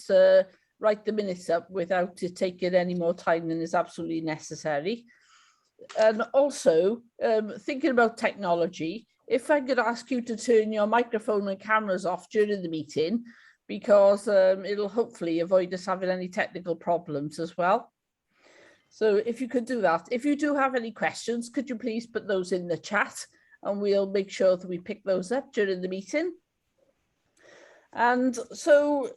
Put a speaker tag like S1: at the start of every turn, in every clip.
S1: wants to write the minutes up without it taking any more time than is absolutely necessary. And also, thinking about technology, if I could ask you to turn your microphone and cameras off during the meeting, because it'll hopefully avoid us having any technical problems as well. So if you could do that. If you do have any questions, could you please put those in the chat, and we'll make sure that we pick those up during the meeting. And so,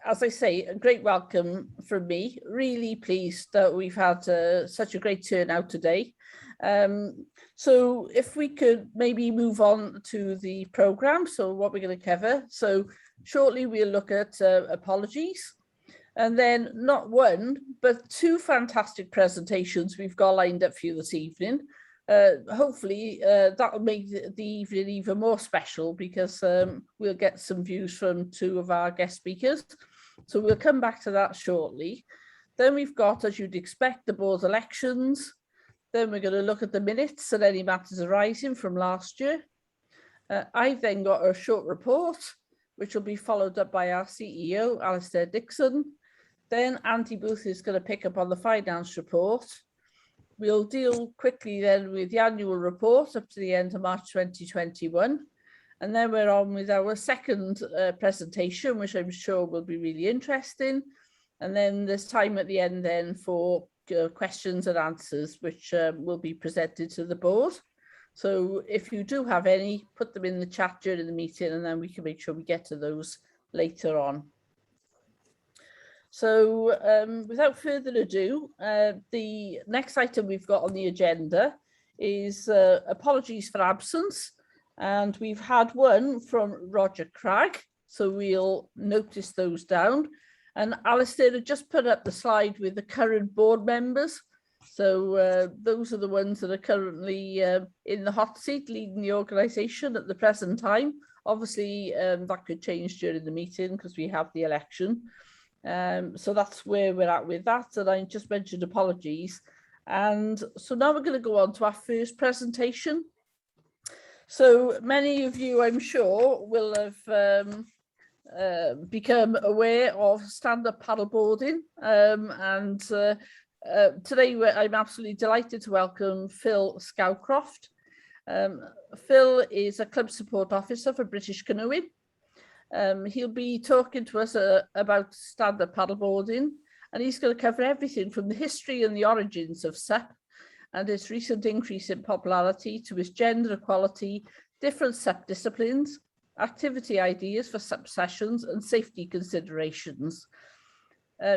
S1: as I say, a great welcome from me. Really pleased that we've had such a great turnout today. So if we could maybe move on to the programme, so what we're going to cover. So shortly we'll look at apologies, and then not one, but two fantastic presentations we've got lined up for you this evening. Hopefully that'll make the evening even more special, because we'll get some views from two of our guest speakers. So we'll come back to that shortly. Then we've got, as you'd expect, the board elections. Then we're going to look at the minutes and any matters arising from last year. I've then got a short report, which will be followed up by our CEO, Alistair Dixon. Then Andy Booth is going to pick up on the finance report. We'll deal quickly then with the annual report up to the end of March 2021. And then we're on with our second presentation, which I'm sure will be really interesting. And then there's time at the end then for questions and answers, which will be presented to the board. So if you do have any, put them in the chat during the meeting, and then we can make sure we get to those later on. So without further ado, the next item we've got on the agenda is apologies for absence. And we've had one from Roger Cragg, so we'll notice those down. And Alistair had just put up the slide with the current board members. So those are the ones that are currently in the hot seat leading the organisation at the present time. Obviously, that could change during the meeting because we have the election. So that's where we're at with that. And I just mentioned apologies. And so now we're going to go on to our first presentation. So many of you, I'm sure, will have become aware of stand-up paddleboarding, and today I'm absolutely delighted to welcome Phil Scowcroft. Phil is a club support officer for British Canoeing. He'll be talking to us about stand-up paddleboarding, and he's going to cover everything from the history and the origins of Sup and its recent increase in popularity to its gender equality, different Sup disciplines, activity ideas for Sup sessions, and safety considerations.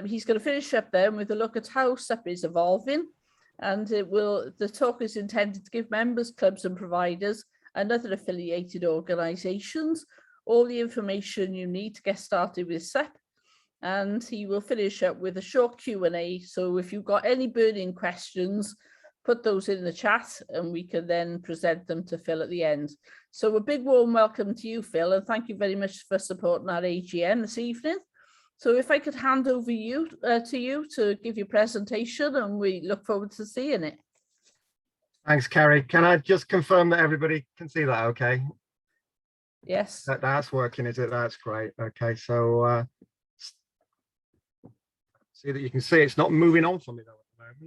S1: He's going to finish up then with a look at how Sup is evolving, and the talk is intended to give members, clubs and providers and other affiliated organisations all the information you need to get started with Sup. And he will finish up with a short Q&A, so if you've got any burning questions, put those in the chat and we can then present them to Phil at the end. So a big warm welcome to you, Phil, and thank you very much for supporting our AGM this evening. So if I could hand over to you to give your presentation, and we look forward to seeing it.
S2: Thanks, Kerry. Can I just confirm that everybody can see that okay?
S1: Yes.
S2: That's working, is it? That's great. Okay, so see that you can see it's not moving on for me though.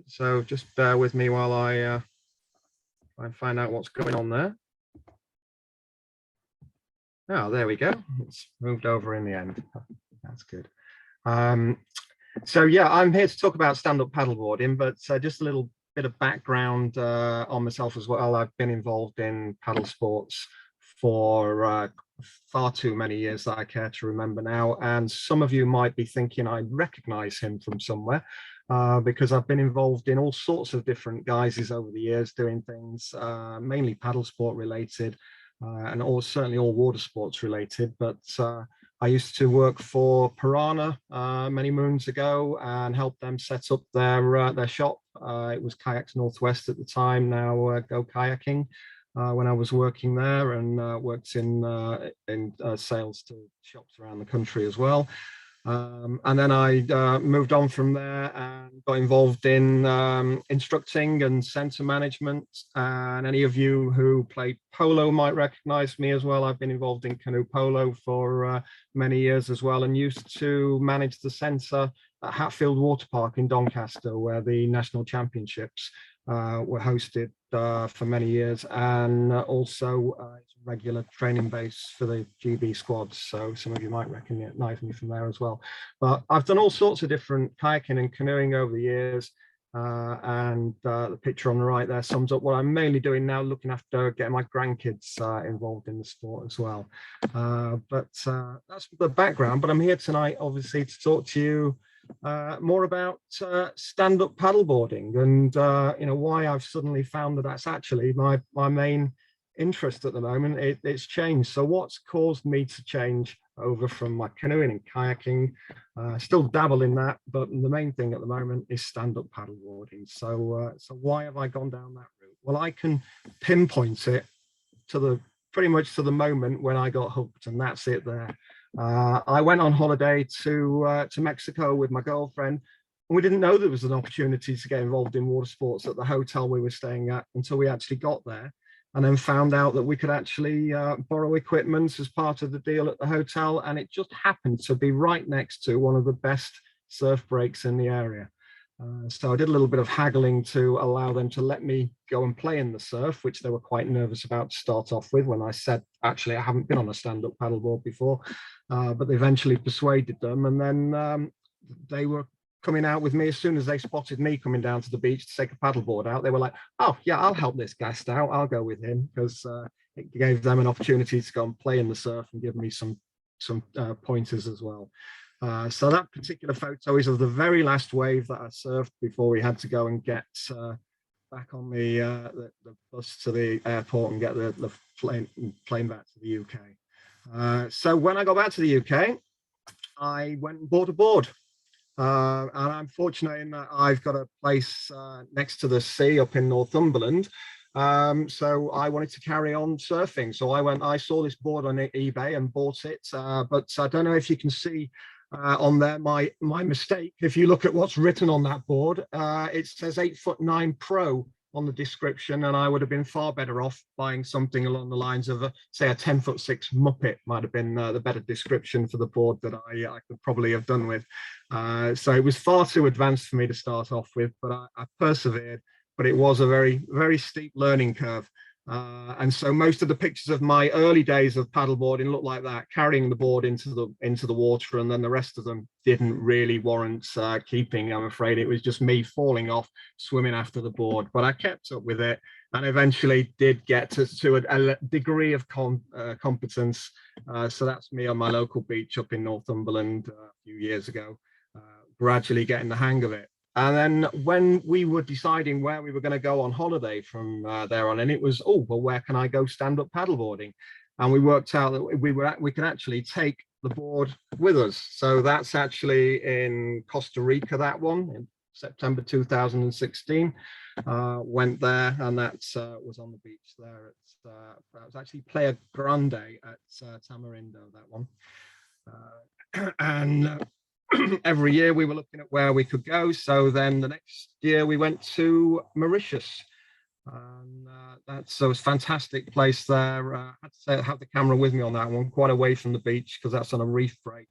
S2: So just bear with me while I try and find out what's going on there. Oh, there we go. It's moved over in the end. That's good. So yeah, I'm here to talk about stand-up paddleboarding, but just a little bit of background on myself as well. I've been involved in paddle sports for far too many years that I care to remember now. And some of you might be thinking I recognize him from somewhere. Because I've been involved in all sorts of different guises over the years, doing things mainly paddle sport related, and certainly all water sports related. But I used to work for Piranha many moons ago and help them set up their shop. It was Kayaks Northwest at the time, now Go Kayaking. When I was working there, and worked in sales to shops around the country as well. And then I moved on from there and got involved in instructing and centre management. And any of you who played polo might recognise me as well. I've been involved in canoe polo for many years as well, and used to manage the centre at Hatfield Water Park in Doncaster, where the national championships were hosted for many years, and also it's a regular training base for the GB squads. So some of you might recognise me from there as well. But I've done all sorts of different kayaking and canoeing over the years. And the picture on the right there sums up what I'm mainly doing now, looking after getting my grandkids involved in the sport as well. But that's the background. But I'm here tonight, obviously, to talk to you more about stand-up paddleboarding and why I've suddenly found that that's actually my main interest at the moment. It's changed. So what's caused me to change over from my canoeing and kayaking? Still dabble in that, but the main thing at the moment is stand-up paddleboarding. So why have I gone down that route? Well, I can pinpoint it to pretty much to the moment when I got hooked, and that's it there. I went on holiday to Mexico with my girlfriend, and we didn't know there was an opportunity to get involved in water sports at the hotel we were staying at until we actually got there, and then found out that we could actually borrow equipment as part of the deal at the hotel, and it just happened to be right next to one of the best surf breaks in the area. So I did a little bit of haggling to allow them to let me go and play in the surf, which they were quite nervous about to start off with when I said, actually, I haven't been on a stand-up paddleboard before, but they eventually persuaded them. And then they were coming out with me as soon as they spotted me coming down to the beach to take a paddleboard out. They were like, oh, yeah, I'll help this guest out. I'll go with him, because it gave them an opportunity to go and play in the surf and give me some pointers as well. So that particular photo is of the very last wave that I surfed before we had to go and get back on the bus to the airport and get the plane back to the UK. So when I got back to the UK, I went and bought a board. And I'm fortunate in that I've got a place next to the sea up in Northumberland. So I wanted to carry on surfing. So I saw this board on eBay and bought it. But I don't know if you can see on there my mistake. If you look at what's written on that board, it says 8'9" Pro on the description, and I would have been far better off buying something along the lines of say a 10'6" Muppet might have been the better description for the board that I could probably have done with. So it was far too advanced for me to start off with, but I persevered. But it was a very, very steep learning curve. And so most of the pictures of my early days of paddleboarding looked like that, carrying the board into the water, and then the rest of them didn't really warrant keeping, I'm afraid. It was just me falling off, swimming after the board. But I kept up with it and eventually did get to a degree of competence. So that's me on my local beach up in Northumberland a few years ago, gradually getting the hang of it. And then when we were deciding where we were going to go on holiday from there on, and it was, oh, well, where can I go stand up paddleboarding? And we worked out that we could actually take the board with us. So that's actually in Costa Rica, that one, in September 2016. Went there, and that was on the beach there. That was actually Playa Grande at Tamarindo, that one. And every year we were looking at where we could go. So then the next year we went to Mauritius. That's a fantastic place there. I had to say I have the camera with me on that one, quite away from the beach because that's on a reef break.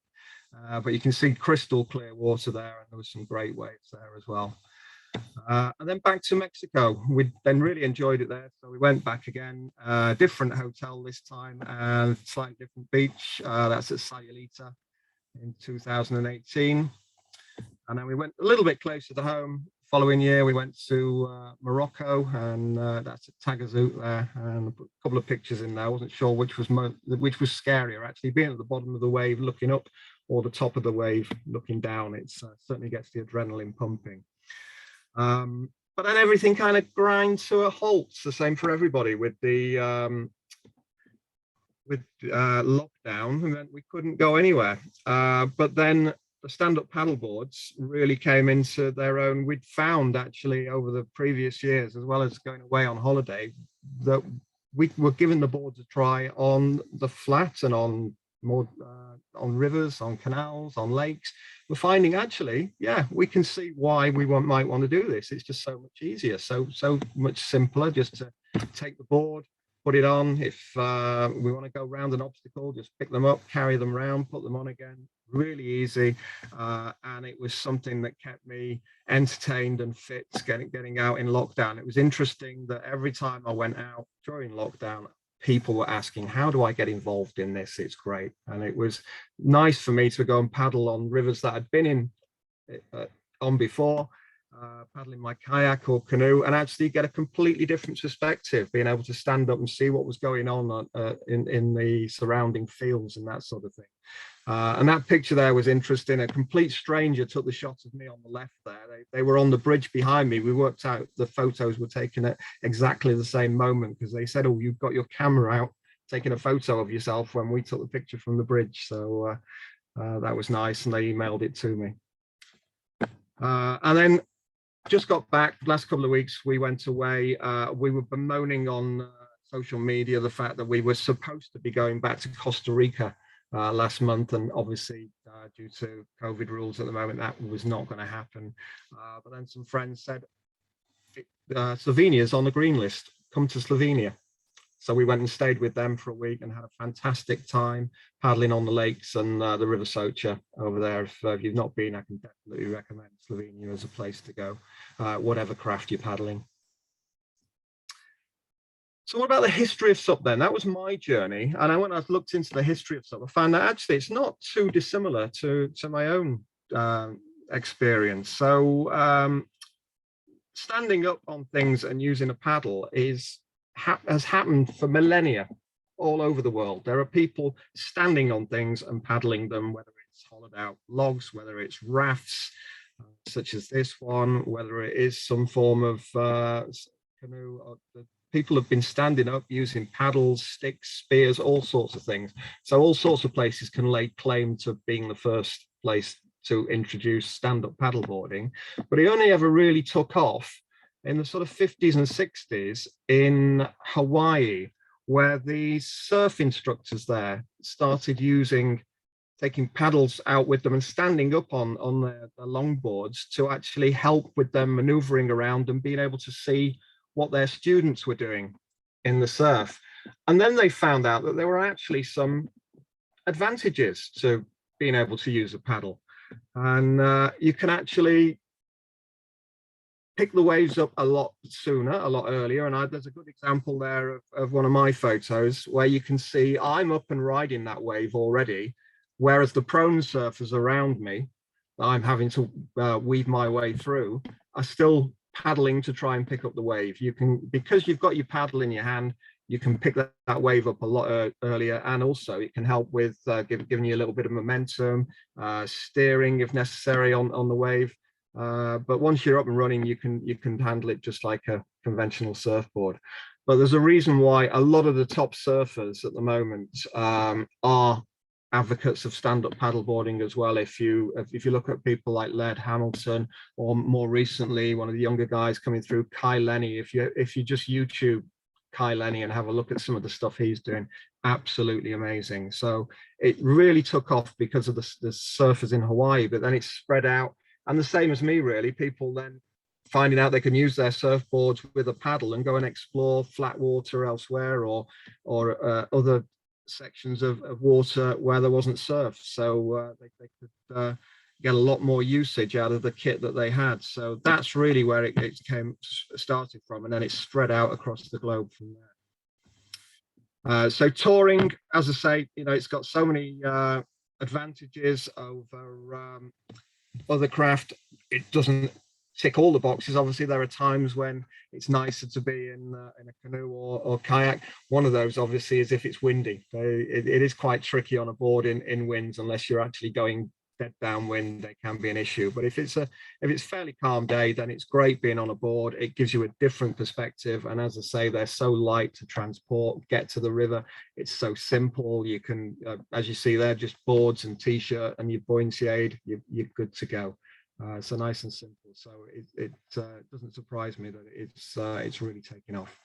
S2: But you can see crystal clear water there, and there was some great waves there as well. And then back to Mexico. We then really enjoyed it there, so we went back again. Different hotel this time, and slightly different beach. That's at Sayulita in 2018. And then we went a little bit closer to home. Following year, we went to Morocco, and that's at Tagazout there, and a couple of pictures in there. I wasn't sure which was scarier, actually, being at the bottom of the wave looking up, or the top of the wave looking down. It certainly gets the adrenaline pumping. But then everything kind of grinds to a halt. It's the same for everybody with the lockdown, and then we couldn't go anywhere. But then the stand-up paddleboards really came into their own. We'd found actually over the previous years, as well as going away on holiday, that we were giving the boards a try on the flat and on more on rivers, on canals, on lakes. We're finding actually, yeah, we can see why we might want to do this. It's just so much easier, so much simpler just to take the board, put it on. If we want to go around an obstacle, just pick them up, carry them around, put them on again. Really easy, and it was something that kept me entertained and fit getting out in lockdown. It was interesting that every time I went out during lockdown, people were asking, how do I get involved in this? It's great. And it was nice for me to go and paddle on rivers that I'd been in on before, paddling my kayak or canoe, and actually get a completely different perspective, being able to stand up and see what was going on in the surrounding fields and that sort of thing. And that picture there was interesting. A complete stranger took the shot of me on the left there. They were on the bridge behind me. We worked out the photos were taken at exactly the same moment, because they said, oh, you've got your camera out taking a photo of yourself when we took the picture from the bridge. So that was nice, and they emailed it to me. And then just got back last couple of weeks. We went away. We were bemoaning on social media the fact that we were supposed to be going back to Costa Rica last month, and obviously due to COVID rules at the moment, that was not going to happen. But then some friends said, Slovenia's on the green list, come to Slovenia. So we went and stayed with them for a week and had a fantastic time paddling on the lakes and the River Socha over there. If you've not been, I can definitely recommend Slovenia as a place to go, whatever craft you're paddling. So what about the history of Sup then? That was my journey. And when I looked into the history of Sup, I found that actually it's not too dissimilar to my own experience. So standing up on things and using a paddle has happened for millennia all over the world. There are people standing on things and paddling them, whether it's hollowed out logs, whether it's rafts, such as this one, whether it is some form of canoe. People have been standing up using paddles, sticks, spears, all sorts of things. So all sorts of places can lay claim to being the first place to introduce stand-up paddleboarding, but it only ever really took off in the sort of 50s and 60s in Hawaii, where the surf instructors there started taking paddles out with them and standing up on their longboards to actually help with them maneuvering around and being able to see what their students were doing in the surf. And then they found out that there were actually some advantages to being able to use a paddle. And you can actually pick the waves up a lot sooner, a lot earlier. And there's a good example there of one of my photos where you can see I'm up and riding that wave already, whereas the prone surfers around me, I'm having to weave my way through, are still paddling to try and pick up the wave. You can, because you've got your paddle in your hand, you can pick that wave up a lot earlier, and also it can help with giving you a little bit of momentum, steering if necessary on the wave. But once you're up and running, you can handle it just like a conventional surfboard. But there's a reason why a lot of the top surfers at the moment are advocates of stand-up paddleboarding as well. If you look at people like Laird Hamilton, or more recently one of the younger guys coming through, Kai Lenny, if you just YouTube Kai Lenny and have a look at some of the stuff he's doing, absolutely amazing. So it really took off because of the surfers in Hawaii, but then it's spread out, and the same as me really, people then finding out they can use their surfboards with a paddle and go and explore flat water elsewhere, or other sections of water where there wasn't surf. So they could get a lot more usage out of the kit that they had. So that's really where it started from, and then it spread out across the globe from there. So touring, as I say, it's got so many advantages over other craft. It doesn't tick all the boxes. Obviously, there are times when it's nicer to be in a canoe or kayak. One of those, obviously, is if it's windy. So it is quite tricky on a board in winds, unless you're actually going dead downwind. They can be an issue. But if it's fairly calm day, then it's great being on a board. It gives you a different perspective. And as I say, they're so light to transport, get to the river. It's so simple. You can, as you see there, just boards and t-shirt and your buoyancy aid, you're good to go. So nice and simple. So it doesn't surprise me that it's really taken off.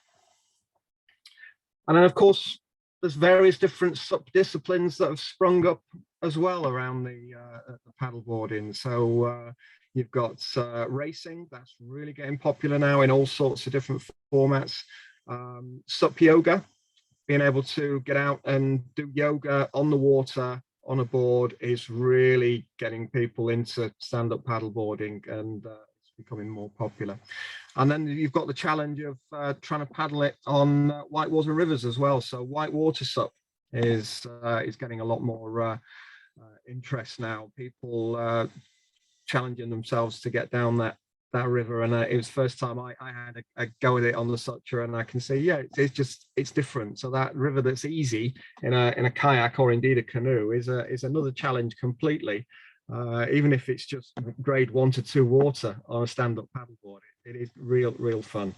S2: And then, of course, there's various different sub-disciplines that have sprung up as well around the paddleboarding. So you've got racing, that's really getting popular now in all sorts of different formats. Sup yoga, being able to get out and do yoga on the water on a board is really getting people into stand-up paddleboarding, and it's becoming more popular. And then you've got the challenge of trying to paddle it on whitewater rivers as well. So whitewater sup is getting a lot more interest now. People challenging themselves to get down that river, and it was the first time I had a go at it on the Sutra, and I can see, yeah, it's different. So that river that's easy in a kayak or indeed a canoe is another challenge completely. Even if it's just grade 1 to 2 water on a stand-up paddleboard, it is real fun.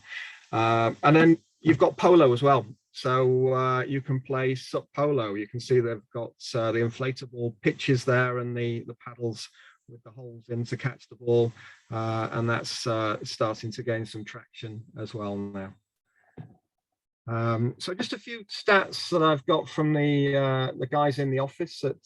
S2: And then you've got polo as well. So you can play Sup Polo. You can see they've got the inflatable pitches there and the paddles with the holes in to catch the ball, and that's starting to gain some traction as well now. So just a few stats that I've got from the guys in the office at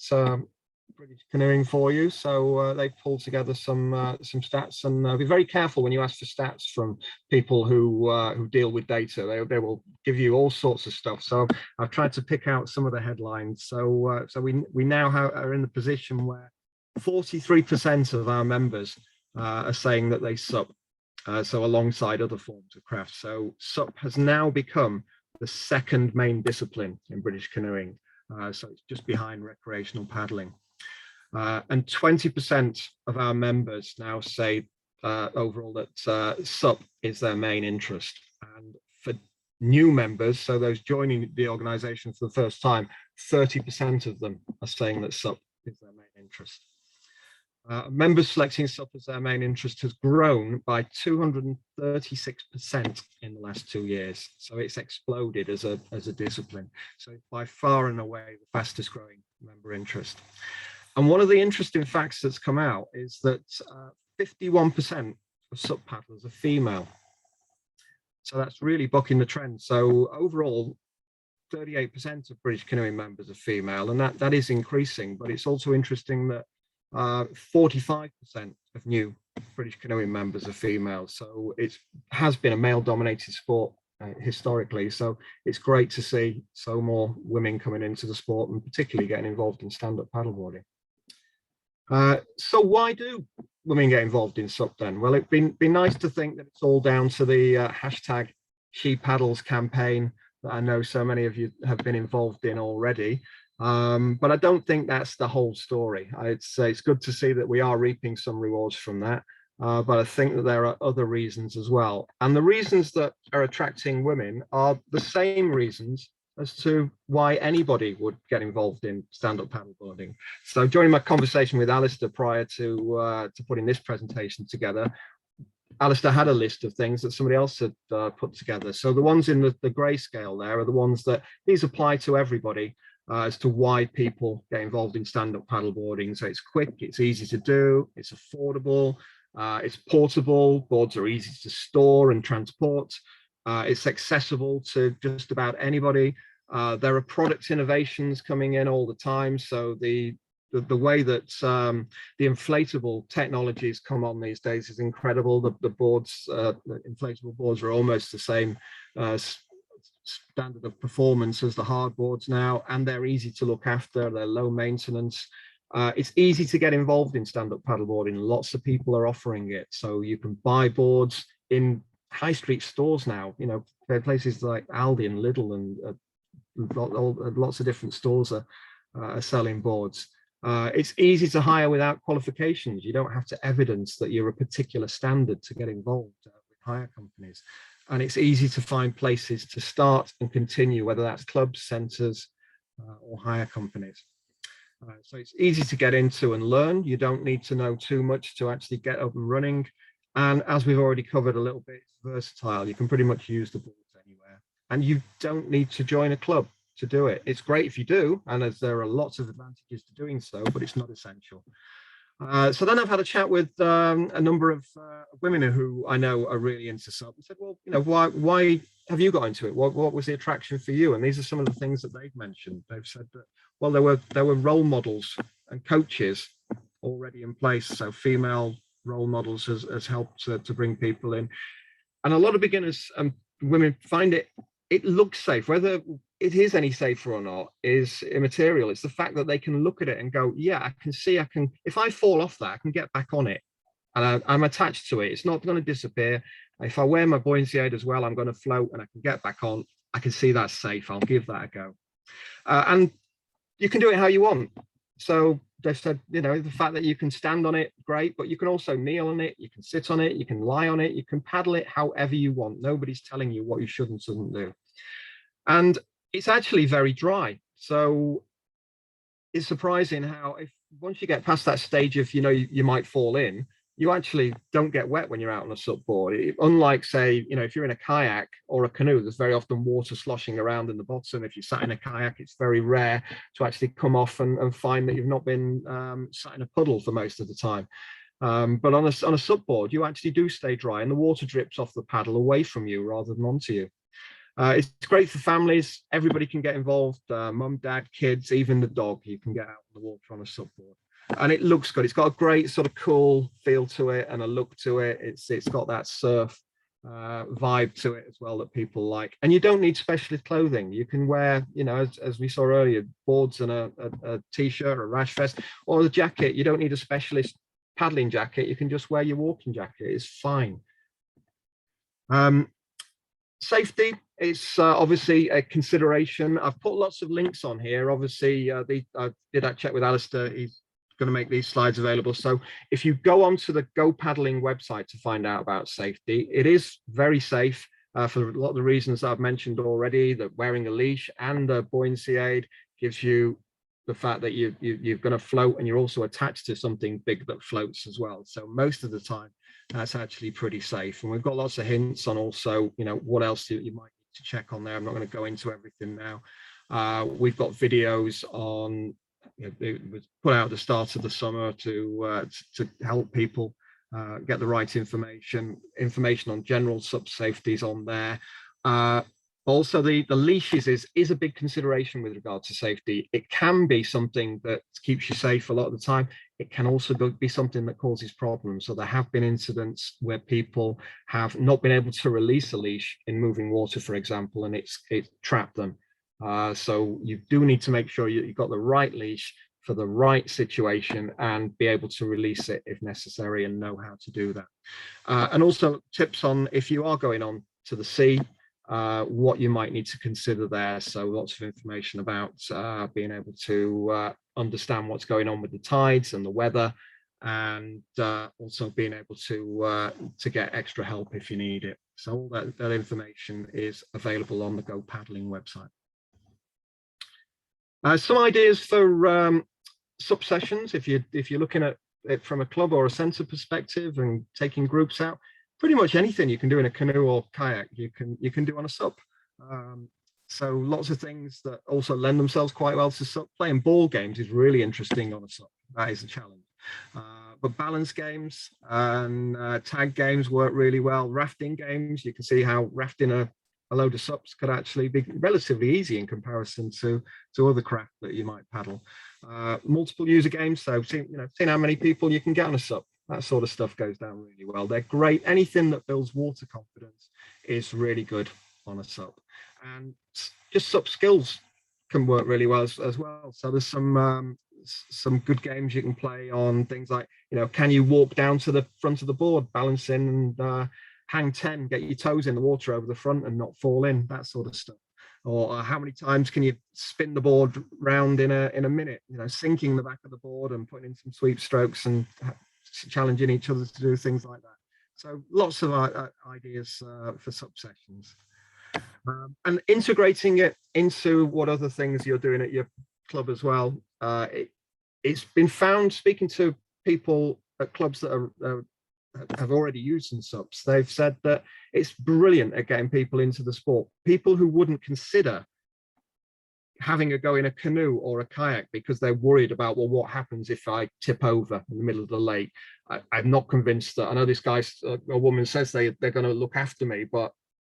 S2: British Canoeing for you. So they've pulled together some stats, and be very careful when you ask for stats from people who deal with data. They will give you all sorts of stuff. So I've tried to pick out some of the headlines. So we now are in the position where 43% of our members are saying that they sup, so alongside other forms of craft. So sup has now become the second main discipline in British canoeing, so it's just behind recreational paddling. And 20% of our members now say overall that sup is their main interest. And for new members, so those joining the organisation for the first time, 30% of them are saying that sup is their main interest. Members selecting SUP as their main interest has grown by 236% in the last 2 years. So it's exploded as a discipline. So it's by far and away the fastest growing member interest. And one of the interesting facts that's come out is that 51% of SUP paddlers are female. So that's really bucking the trend. So overall, 38% of British canoeing members are female, and that is increasing. But it's also interesting that 45% of new British canoeing members are female. So it has been a male-dominated sport historically. So it's great to see so more women coming into the sport, and particularly getting involved in stand-up paddleboarding. So why do women get involved in SUP then? Well, it'd be nice to think that it's all down to the hashtag She Paddles campaign that I know so many of you have been involved in already. But I don't think that's the whole story. I'd say it's good to see that we are reaping some rewards from that. But I think that there are other reasons as well. And the reasons that are attracting women are the same reasons as to why anybody would get involved in stand-up paddleboarding. So during my conversation with Alistair prior to putting this presentation together, Alistair had a list of things that somebody else had put together. So the ones in the grey scale there are the ones that these apply to everybody as to why people get involved in stand-up paddleboarding. So it's quick, it's easy to do, it's affordable, it's portable, boards are easy to store and transport, it's accessible to just about anybody. There are product innovations coming in all the time. So the way that the inflatable technologies come on these days is incredible. The boards, the inflatable boards are almost the same standard of performance as the hard boards now, and they're easy to look after, they're low maintenance. It's easy to get involved in stand-up paddleboarding. Lots of people are offering it. So you can buy boards in high street stores now, you know, places like Aldi and Lidl, and lots of different stores are selling boards. It's easy to hire without qualifications. You don't have to evidence that you're a particular standard to get involved with hire companies. And it's easy to find places to start and continue, whether that's clubs, centres, or hire companies. So it's easy to get into and learn. You don't need to know too much to actually get up and running. And as we've already covered a little bit, it's versatile. You can pretty much use the boards anywhere. And you don't need to join a club to do it. It's great if you do, and as there are lots of advantages to doing so, but it's not essential. So then I've had a chat with a number of women who I know are really into SUP. I said, well, you know, why have you got into it? What was the attraction for you? And these are some of the things that they've mentioned. They've said that, well, there were role models and coaches already in place. So female role models has helped to bring people in. And a lot of beginners and women find it looks safe. Whether it is any safer or not is immaterial. It's the fact that they can look at it and go, yeah, I can see, if I fall off that, I can get back on it. And I'm attached to it. It's not going to disappear. If I wear my buoyancy aid as well, I'm going to float and I can get back on. I can see that's safe. I'll give that a go. And you can do it how you want. So they've said, you know, the fact that you can stand on it, great, but you can also kneel on it, you can sit on it, you can lie on it, you can paddle it however you want. Nobody's telling you what you should and shouldn't do. And it's actually very dry. So it's surprising how once you get past that stage of, you know, you might fall in, you actually don't get wet when you're out on a SUP board. Unlike, say, you know, if you're in a kayak or a canoe, there's very often water sloshing around in the bottom. If you sat in a kayak, it's very rare to actually come off and find that you've not been sat in a puddle for most of the time. But on a SUP board, you actually do stay dry and the water drips off the paddle away from you rather than onto you. It's great for families. Everybody can get involved. Mum, dad, kids, even the dog. You can get out in the water on a SUP board. And it looks good. It's got a great sort of cool feel to it and a look to it. It's got that surf vibe to it as well that people like. And you don't need specialist clothing. You can wear, you know, as we saw earlier, boards and a t-shirt or a rash vest or a jacket. You don't need a specialist paddling jacket. You can just wear your walking jacket. It's fine. Safety is obviously a consideration. I've put lots of links on here. Obviously, I did that check with Alistair. He's going to make these slides available. So if you go onto the Go Paddling website to find out about safety, it is very safe for a lot of the reasons I've mentioned already, that wearing a leash and a buoyancy aid gives you the fact that you're going to float and you're also attached to something big that floats as well. So most of the time, that's actually pretty safe. And we've got lots of hints on also, you know, what else you might need to check on there. I'm not going to go into everything now. We've got videos on, you know, it was put out at the start of the summer to help people get the right information on general SUP safeties on there. Also, the leashes is a big consideration with regard to safety. It can be something that keeps you safe a lot of the time. It can also be something that causes problems. So there have been incidents where people have not been able to release a leash in moving water, for example, and it's trapped them. So you do need to make sure you've got the right leash for the right situation and be able to release it if necessary and know how to do that. And also tips on if you are going on to the sea, what you might need to consider there. So lots of information about being able to understand what's going on with the tides and the weather, and also being able to get extra help if you need it. So all that information is available on the Go Paddling website. Some ideas for SUP sessions, if you're looking at it from a club or a centre perspective and taking groups out. Pretty much anything you can do in a canoe or kayak, you can do on a SUP. So lots of things that also lend themselves quite well to SUP. Playing ball games is really interesting on a SUP. That is a challenge. But balance games and tag games work really well. Rafting games, you can see how rafting a load of SUPs could actually be relatively easy in comparison to other craft that you might paddle. Multiple user games, so seeing how many people you can get on a SUP. That sort of stuff goes down really well. They're great. Anything that builds water confidence is really good on a SUP. And just SUP skills can work really well as well. So there's some good games you can play on things like, can you walk down to the front of the board, balancing and hang 10, get your toes in the water over the front and not fall in, that sort of stuff. Or how many times can you spin the board round in a minute, sinking the back of the board and putting in some sweep strokes and challenging each other to do things like that. So lots of ideas for SUP sessions. And integrating it into what other things you're doing at your club as well. It's been found, speaking to people at clubs that have already used some SUPs, they've said that it's brilliant at getting people into the sport. People who wouldn't consider having a go in a canoe or a kayak because they're worried about, well, what happens if I tip over in the middle of the lake? I'm not convinced that. I know this guy's a woman says they're going to look after me, but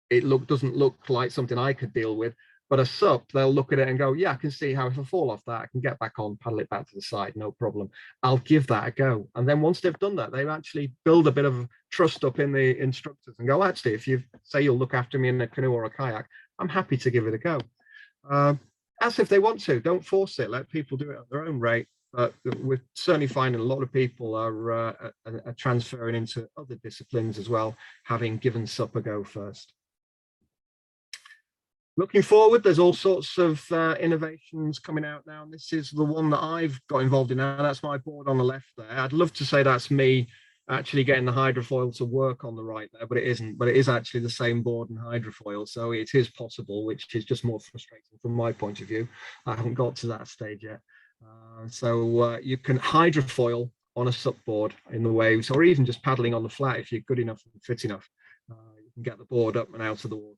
S2: it doesn't look like something I could deal with. But a SUP, they'll look at it and go, yeah, I can see how if I fall off that, I can get back on, paddle it back to the side, no problem. I'll give that a go. And then once they've done that, they actually build a bit of trust up in the instructors and go, actually, if you say you'll look after me in a canoe or a kayak, I'm happy to give it a go. As if they want to, don't force it, let people do it at their own rate. But we're certainly finding a lot of people are transferring into other disciplines as well, having given SUP a go first. Looking forward, there's all sorts of innovations coming out now, and this is the one that I've got involved in now. That's my board on the left there. I'd love to say that's me actually getting the hydrofoil to work on the right there, but it isn't. But it is actually the same board and hydrofoil, so it is possible, which is just more frustrating from my point of view. I haven't got to that stage yet. So you can hydrofoil on a SUP board in the waves, or even just paddling on the flat if you're good enough and fit enough. You can get the board up and out of the water.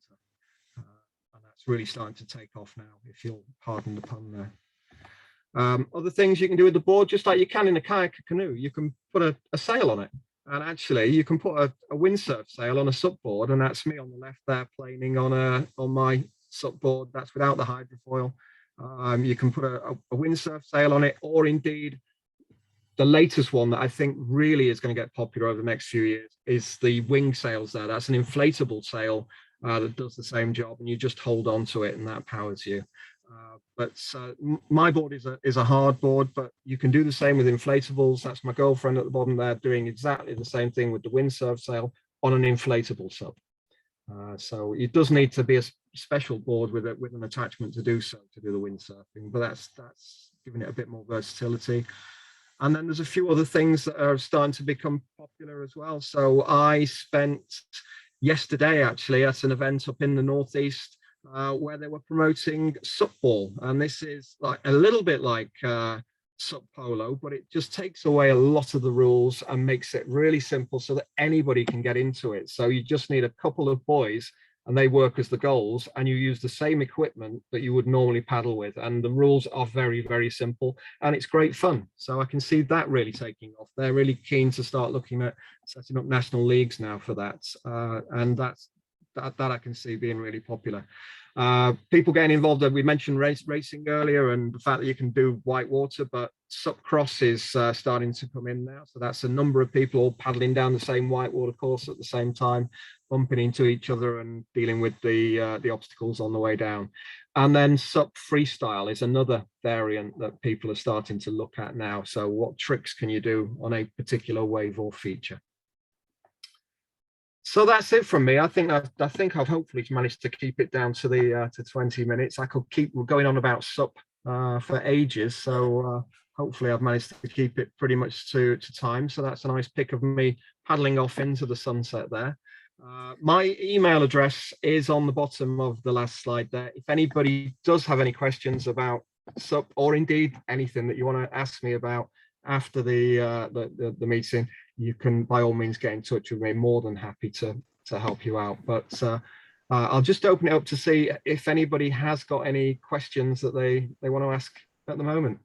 S2: Really starting to take off now, if you'll pardon the pun there. Other things you can do with the board, just like you can in a kayak or canoe, you can put a sail on it, and actually you can put a windsurf sail on a SUP board, and that's me on the left there planing on my SUP board. That's without the hydrofoil. You can put a windsurf sail on it, or indeed the latest one that I think really is going to get popular over the next few years is the wing sails there. That's an inflatable sail that does the same job, and you just hold on to it and that powers you. But my board is a hard board, but you can do the same with inflatables. That's my girlfriend at the bottom there doing exactly the same thing with the windsurf sail on an inflatable SUP. So it does need to be a special board with an attachment to do so, to do the windsurfing, but that's giving it a bit more versatility. And then there's a few other things that are starting to become popular as well. So I spent yesterday actually at an event up in the northeast where they were promoting Sup Ball, and this is like a little bit like Sup Polo, but it just takes away a lot of the rules and makes it really simple so that anybody can get into it. So you just need a couple of boys and they work as the goals, and you use the same equipment that you would normally paddle with, and the rules are very, very simple, and it's great fun. So I can see that really taking off. They're really keen to start looking at setting up national leagues now for that, and that I can see being really popular. People getting involved, we mentioned racing earlier and the fact that you can do whitewater, but Sup Cross is starting to come in now. So that's a number of people all paddling down the same whitewater course at the same time, bumping into each other and dealing with the obstacles on the way down. And then Sup Freestyle is another variant that people are starting to look at now. So what tricks can you do on a particular wave or feature? So that's it from me. I think I've hopefully managed to keep it down to the to 20 minutes. I could keep going on about SUP for ages. So hopefully I've managed to keep it pretty much to time. So that's a nice pic of me paddling off into the sunset there. My email address is on the bottom of the last slide there. If anybody does have any questions about SUP, or indeed anything that you want to ask me about after the meeting, you can by all means get in touch with me. More than happy to help you out. But I'll just open it up to see if anybody has got any questions that they want to ask at the moment.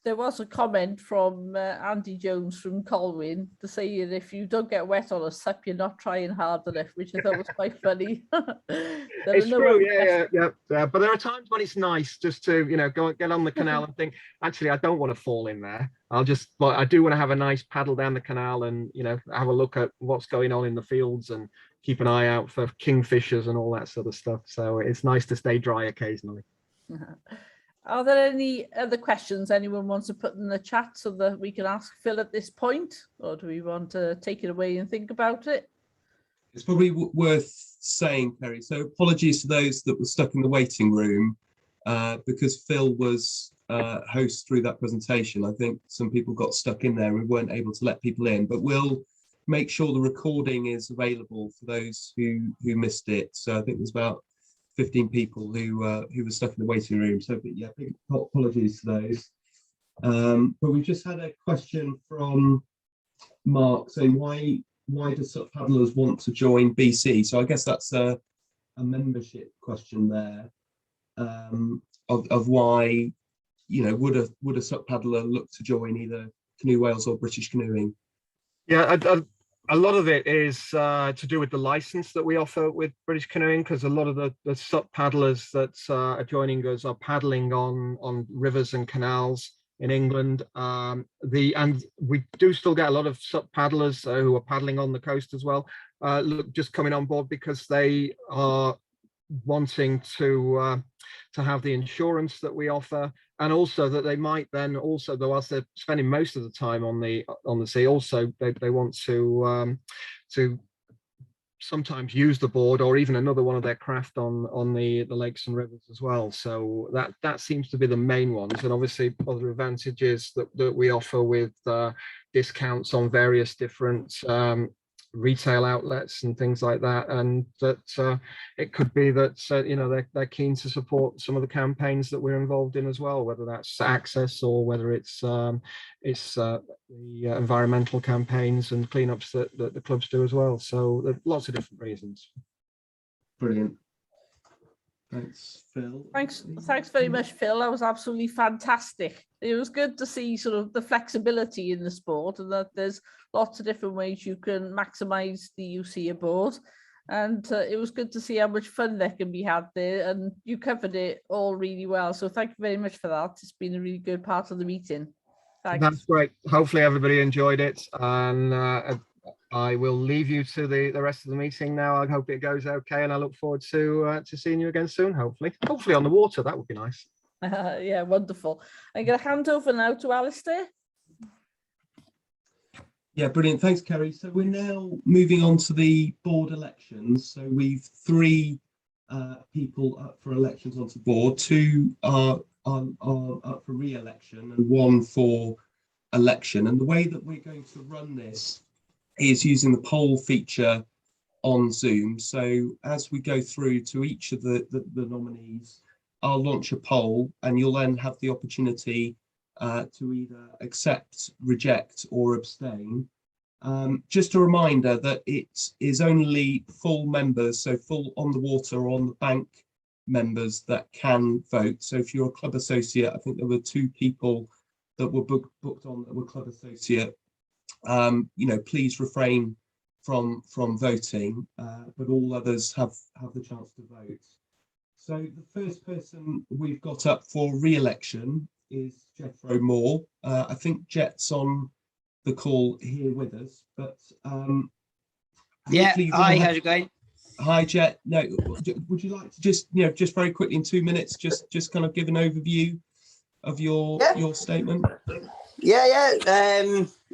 S1: There was a comment from Andy Jones from Colwyn to say that if you don't get wet on a SUP, you're not trying hard enough, which I thought was quite funny.
S2: It's true, yeah. But there are times when it's nice just to, go get on the canal and think, actually, I don't want to fall in there. But I do want to have a nice paddle down the canal and, have a look at what's going on in the fields and keep an eye out for kingfishers and all that sort of stuff. So it's nice to stay dry occasionally.
S1: Are there any other questions anyone wants to put in the chat so that we can ask Phil at this point? Or do we want to take it away and think about it?
S3: It's probably worth saying, Kerry, so apologies to those that were stuck in the waiting room because Phil was host through that presentation. I think some people got stuck in there and we weren't able to let people in, but we'll make sure the recording is available for those who missed it. So I think there's about 15 people who were stuck in the waiting room. So yeah, big apologies to those. But we've just had a question from Mark saying, why do SUP paddlers want to join BC? So I guess that's a membership question there. of why, you know, would a sup paddler look to join either Canoe Wales or British Canoeing?
S2: Yeah, a lot of it is to do with the license that we offer with British Canoeing, because a lot of the sup paddlers that are joining us are paddling on rivers and canals in England. And we do still get a lot of sup paddlers who are paddling on the coast as well, just coming on board because they are wanting to have the insurance that we offer, and also that they might then also, though, whilst they're spending most of the time on the sea, also they want to sometimes use the board or even another one of their craft on the lakes and rivers as well. So that seems to be the main ones, and obviously other advantages that we offer with discounts on various different retail outlets and things like that, and that it could be that you know, they're keen to support some of the campaigns that we're involved in as well, whether that's access or whether it's the environmental campaigns and cleanups that the clubs do as well. So there are lots of different reasons.
S3: Brilliant. Thanks, Phil.
S1: Thanks very much, Phil. That was absolutely fantastic. It was good to see sort of the flexibility in the sport, and that there's lots of different ways you can maximize the use of your board. And it was good to see how much fun there can be had there, and you covered it all really well. So thank you very much for that. It's been a really good part of the meeting. Thanks.
S2: That's great. Hopefully everybody enjoyed it, and I will leave you to the rest of the meeting now. I hope it goes okay, and I look forward to seeing you again soon, hopefully on the water. That would be nice.
S1: Yeah, wonderful. I'm going to hand over now to Alistair.
S3: Yeah, brilliant. Thanks, Kerry. So we're now moving on to the board elections. So we've 3 people up for elections onto the board. 2 are up for re-election and 1 for election. And the way that we're going to run this is using the poll feature on Zoom. So as we go through to each of the nominees, I'll launch a poll, and you'll then have the opportunity to either accept, reject, or abstain. Just a reminder that it is only full members, so full on the water or on the bank members, that can vote. So if you're a club associate, I think there were 2 people that were booked on that were club associate. You know, please refrain from voting, but all others have the chance to vote. So the first person we've got up for re-election is Jethro Moore. I think Jet's on the call here with us, but
S4: yeah, hi, how's it going?
S3: Hi, Jet. No, would you like to just, you know, just very quickly in 2 minutes, just kind of give an overview of your statement?
S4: Yeah.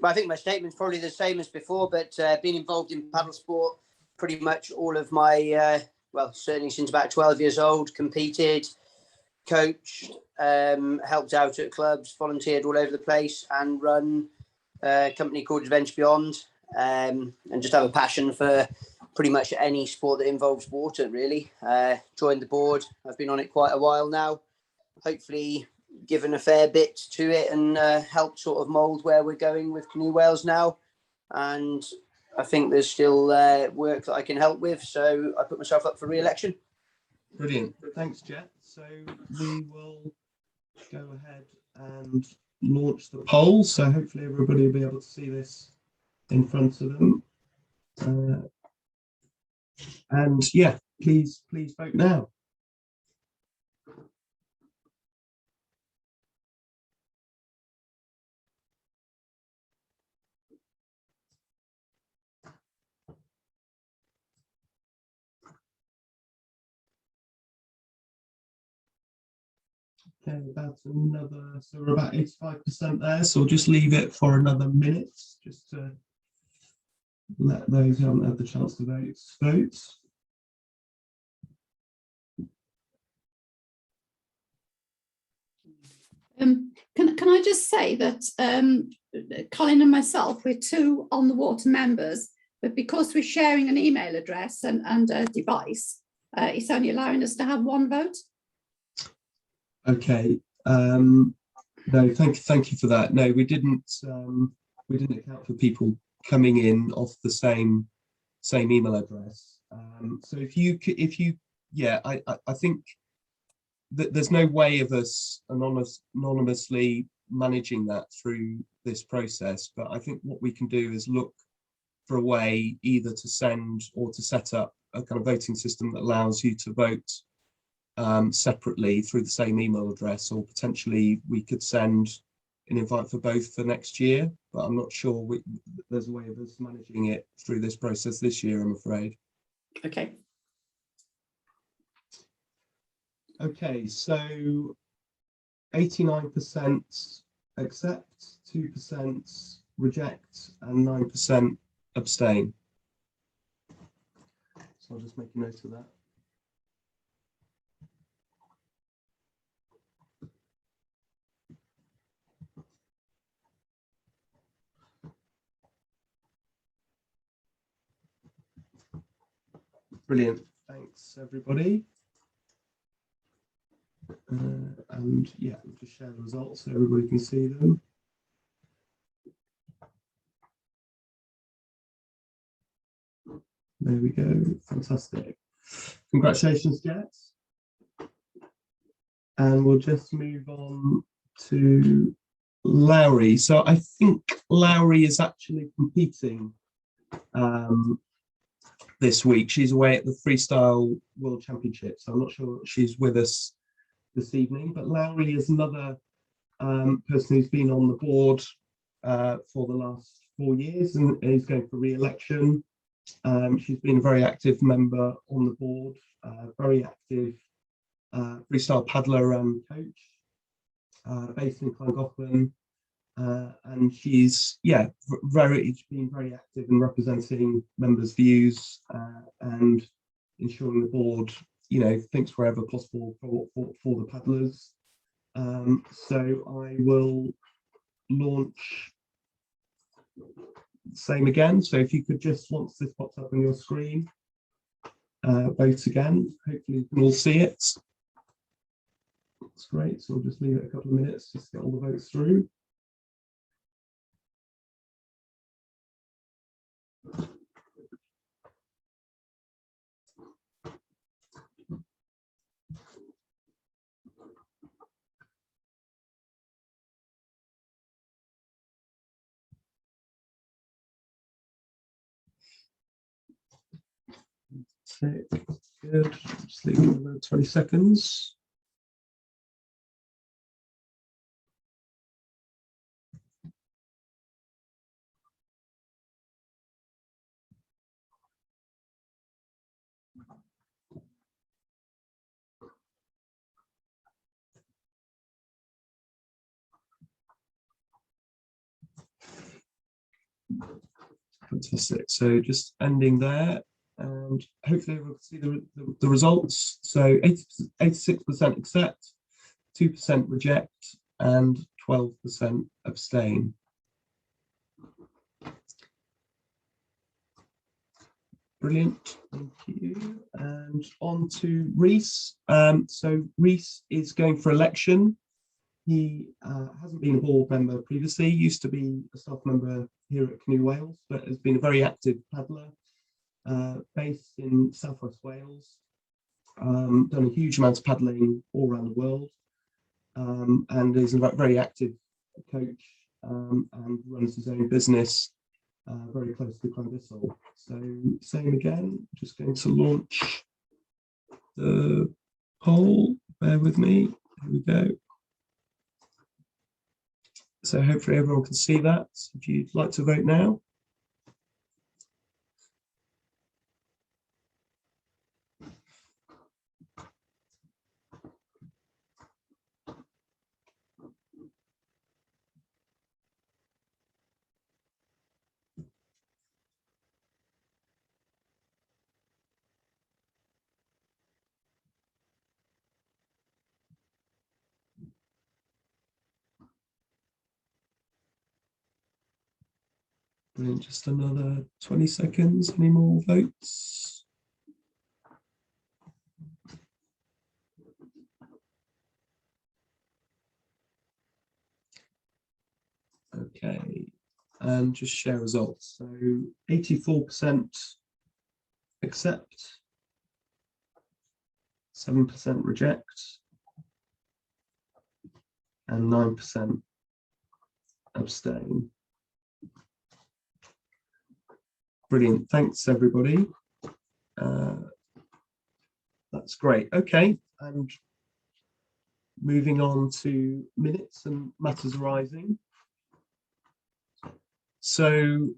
S4: I think my statement's probably the same as before, but been involved in paddle sport pretty much all of my, well, certainly since about 12 years old, competed, coached, helped out at clubs, volunteered all over the place, and run a company called Adventure Beyond, and just have a passion for pretty much any sport that involves water, really. Joined the board. I've been on it quite a while now. Hopefully given a fair bit to it, and helped sort of mould where we're going with Canoe Wales now. And I think there's still work that I can help with, so I put myself up for re-election.
S3: Brilliant. Thanks, Jet. So we will go ahead and launch the poll. So hopefully everybody will be able to see this in front of them. And yeah, please vote now. Okay, that's another, so we're about 85% there, so we'll just leave it for another minute, just to let those who haven't had the chance to vote.
S5: Can I just say that Colin and myself, we're 2 on the water members, but because we're sharing an email address and a device, it's only allowing us to have 1 vote.
S3: Okay. No, thank you for that. No, we didn't account for people coming in off the same email address. So if you yeah, I think there's no way of us anonymously managing that through this process, but I think what we can do is look for a way either to send or to set up a kind of voting system that allows you to vote separately through the same email address, or potentially we could send an invite for both for next year, but I'm not sure there's a way of us managing it through this process this year, I'm afraid.
S5: Okay.
S3: Okay, so 89% accept, 2% reject, and 9% abstain. So I'll just make a note of that. Brilliant. Thanks, everybody. And yeah, we'll just share the results so everybody can see them. There we go. Fantastic. Congratulations, Jets. And we'll just move on to Lowry. So I think Lowry is actually competing this week. She's away at the Freestyle World Championship, so I'm not sure she's with us this evening, but Lowry is another person who's been on the board for the last 4 years and is going for re-election. She's been a very active member on the board, very active freestyle paddler and coach, based in Llangollen, and she's been very active in representing members' views and ensuring the board, you know, thinks wherever possible for the paddlers. So I will launch same again. So if you could just, once this pops up on your screen, vote again. Hopefully you can all see it. That's great. So we'll just leave it a couple of minutes just to get all the votes through. Good. Just leave it about 20 seconds. Fantastic. So just ending there, and hopefully everyone can see the results. So 86% accept, 2% reject, and 12% abstain. Brilliant, thank you. And on to Reese. So Reese is going for election. He hasn't been a board member previously, used to be a staff member here at Canoe Wales, but has been a very active paddler, based in South West Wales, done a huge amount of paddling all around the world, and is a very active coach, and runs his own business very close to Clonbissel. So same again, just going to launch the poll, bear with me, here we go. So hopefully everyone can see that. If you'd like to vote now. Brilliant, just another 20 seconds, any more votes? Okay, and just share results. So 84% accept, 7% reject, and 9% abstain. Brilliant, thanks everybody. That's great. Okay, and moving on to minutes and matters arising. So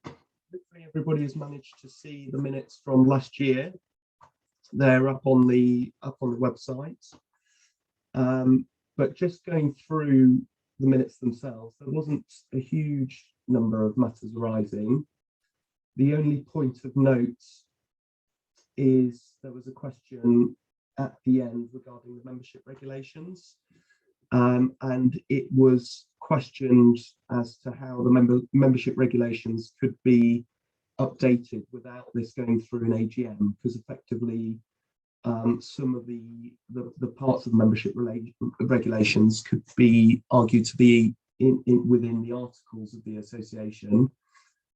S3: hopefully everybody has managed to see the minutes from last year. They're up on the website. But just going through the minutes themselves, there wasn't a huge number of matters arising. The only point of note is there was a question at the end regarding the membership regulations, and it was questioned as to how the membership regulations could be updated without this going through an AGM, because effectively some of the parts of the membership regulations could be argued to be within the articles of the association.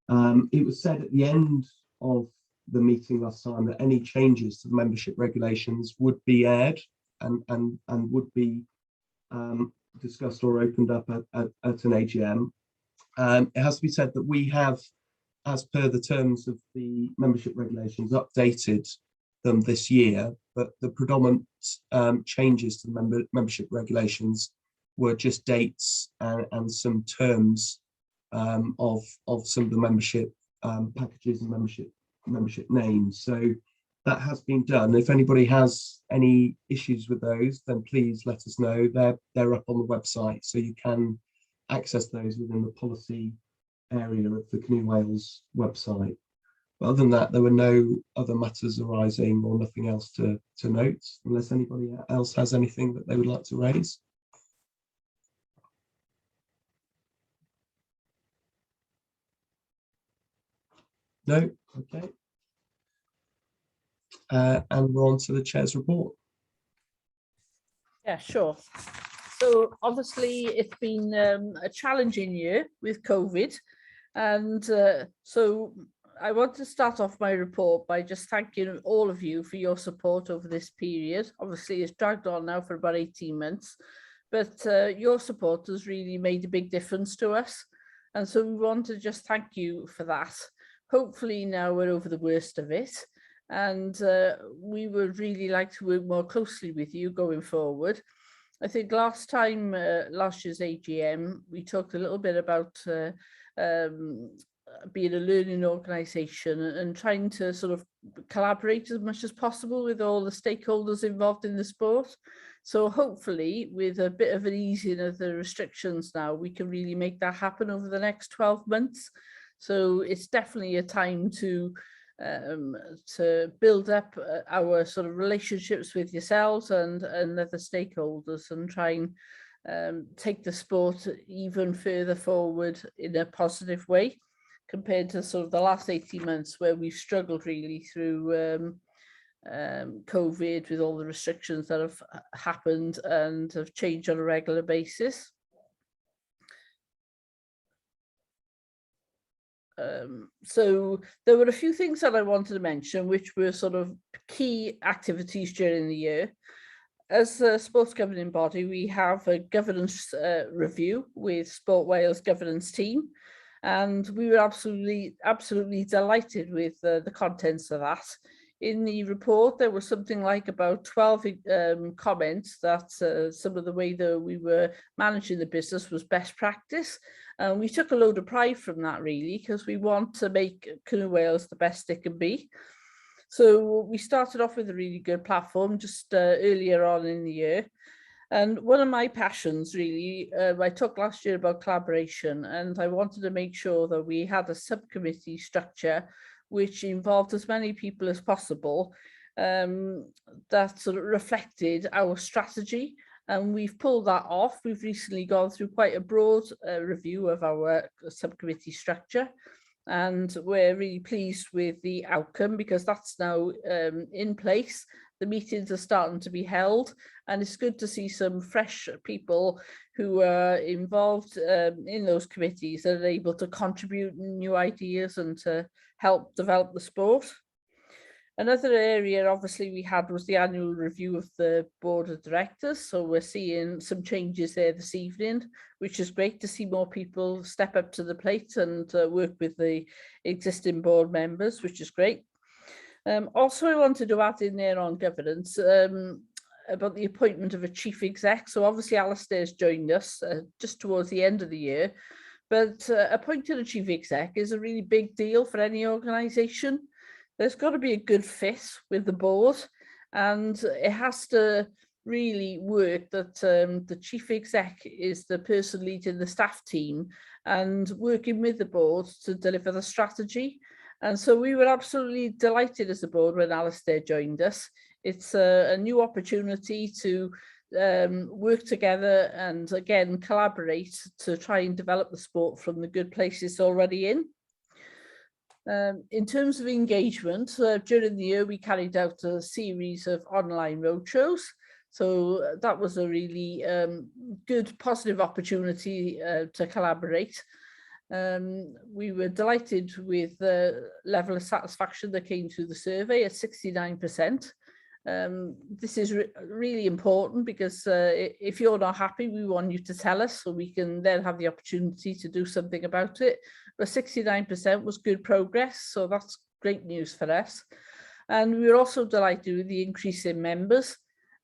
S3: It was said at the end of the meeting last time that any changes to the membership regulations would be aired and would be discussed or opened up at an AGM. It has to be said that we have, as per the terms of the membership regulations, updated them this year, but the predominant changes to the membership regulations were just dates and some terms of some of the membership packages and membership names. So that has been done. If anybody has any issues with those, then please let us know. They're up on the website, so you can access those within the policy area of the Canoe Wales website. But other than that, there were no other matters arising or nothing else to note, unless anybody else has anything that they would like to raise. No? Okay. And we're on to the chair's report.
S1: Yeah, sure. So obviously it's been a challenging year with COVID, and so I want to start off my report by just thanking all of you for your support over this period. Obviously it's dragged on now for about 18 months, but your support has really made a big difference to us, and so we want to just thank you for that. Hopefully now we're over the worst of it, and we would really like to work more closely with you going forward. I think last time, last year's AGM, we talked a little bit about being a learning organisation and trying to sort of collaborate as much as possible with all the stakeholders involved in the sport. So hopefully with a bit of an easing of the restrictions now, we can really make that happen over the next 12 months. So it's definitely a time to build up our sort of relationships with yourselves and other stakeholders, and try and take the sport even further forward in a positive way compared to sort of the last 18 months where we've struggled really through COVID, with all the restrictions that have happened and have changed on a regular basis. So there were a few things that I wanted to mention, which were sort of key activities during the year. As a sports governing body, we have a governance review with Sport Wales governance team, and we were absolutely delighted with the contents of that. In the report, there was something like about 12 comments that some of the way that we were managing the business was best practice. And we took a load of pride from that, really, because we want to make Canoe Wales the best it can be. So we started off with a really good platform just earlier on in the year. And one of my passions, really, I talked last year about collaboration, and I wanted to make sure that we had a subcommittee structure which involved as many people as possible, that sort of reflected our strategy. And we've pulled that off. We've recently gone through quite a broad review of our subcommittee structure, and we're really pleased with the outcome, because that's now in place. The meetings are starting to be held, and it's good to see some fresh people who are involved in those committees that are able to contribute new ideas and to help develop the sport. Another area obviously we had was the annual review of the board of directors. So we're seeing some changes there this evening, which is great to see more people step up to the plate and work with the existing board members, which is great. Also, I wanted to add in there on governance about the appointment of a chief exec. So obviously Alistair's joined us just towards the end of the year, but appointing a chief exec is a really big deal for any organisation. There's got to be a good fit with the board, and it has to really work that the chief exec is the person leading the staff team and working with the board to deliver the strategy. And so we were absolutely delighted as a board when Alistair joined us. It's a new opportunity to work together and again collaborate to try and develop the sport from the good places already in. In terms of engagement, during the year we carried out a series of online roadshows. So that was a really good, positive opportunity to collaborate. We were delighted with the level of satisfaction that came through the survey at 69%. This is really important because if you're not happy, we want you to tell us so we can then have the opportunity to do something about it. But 69% was good progress, so that's great news for us. And we were also delighted with the increase in members.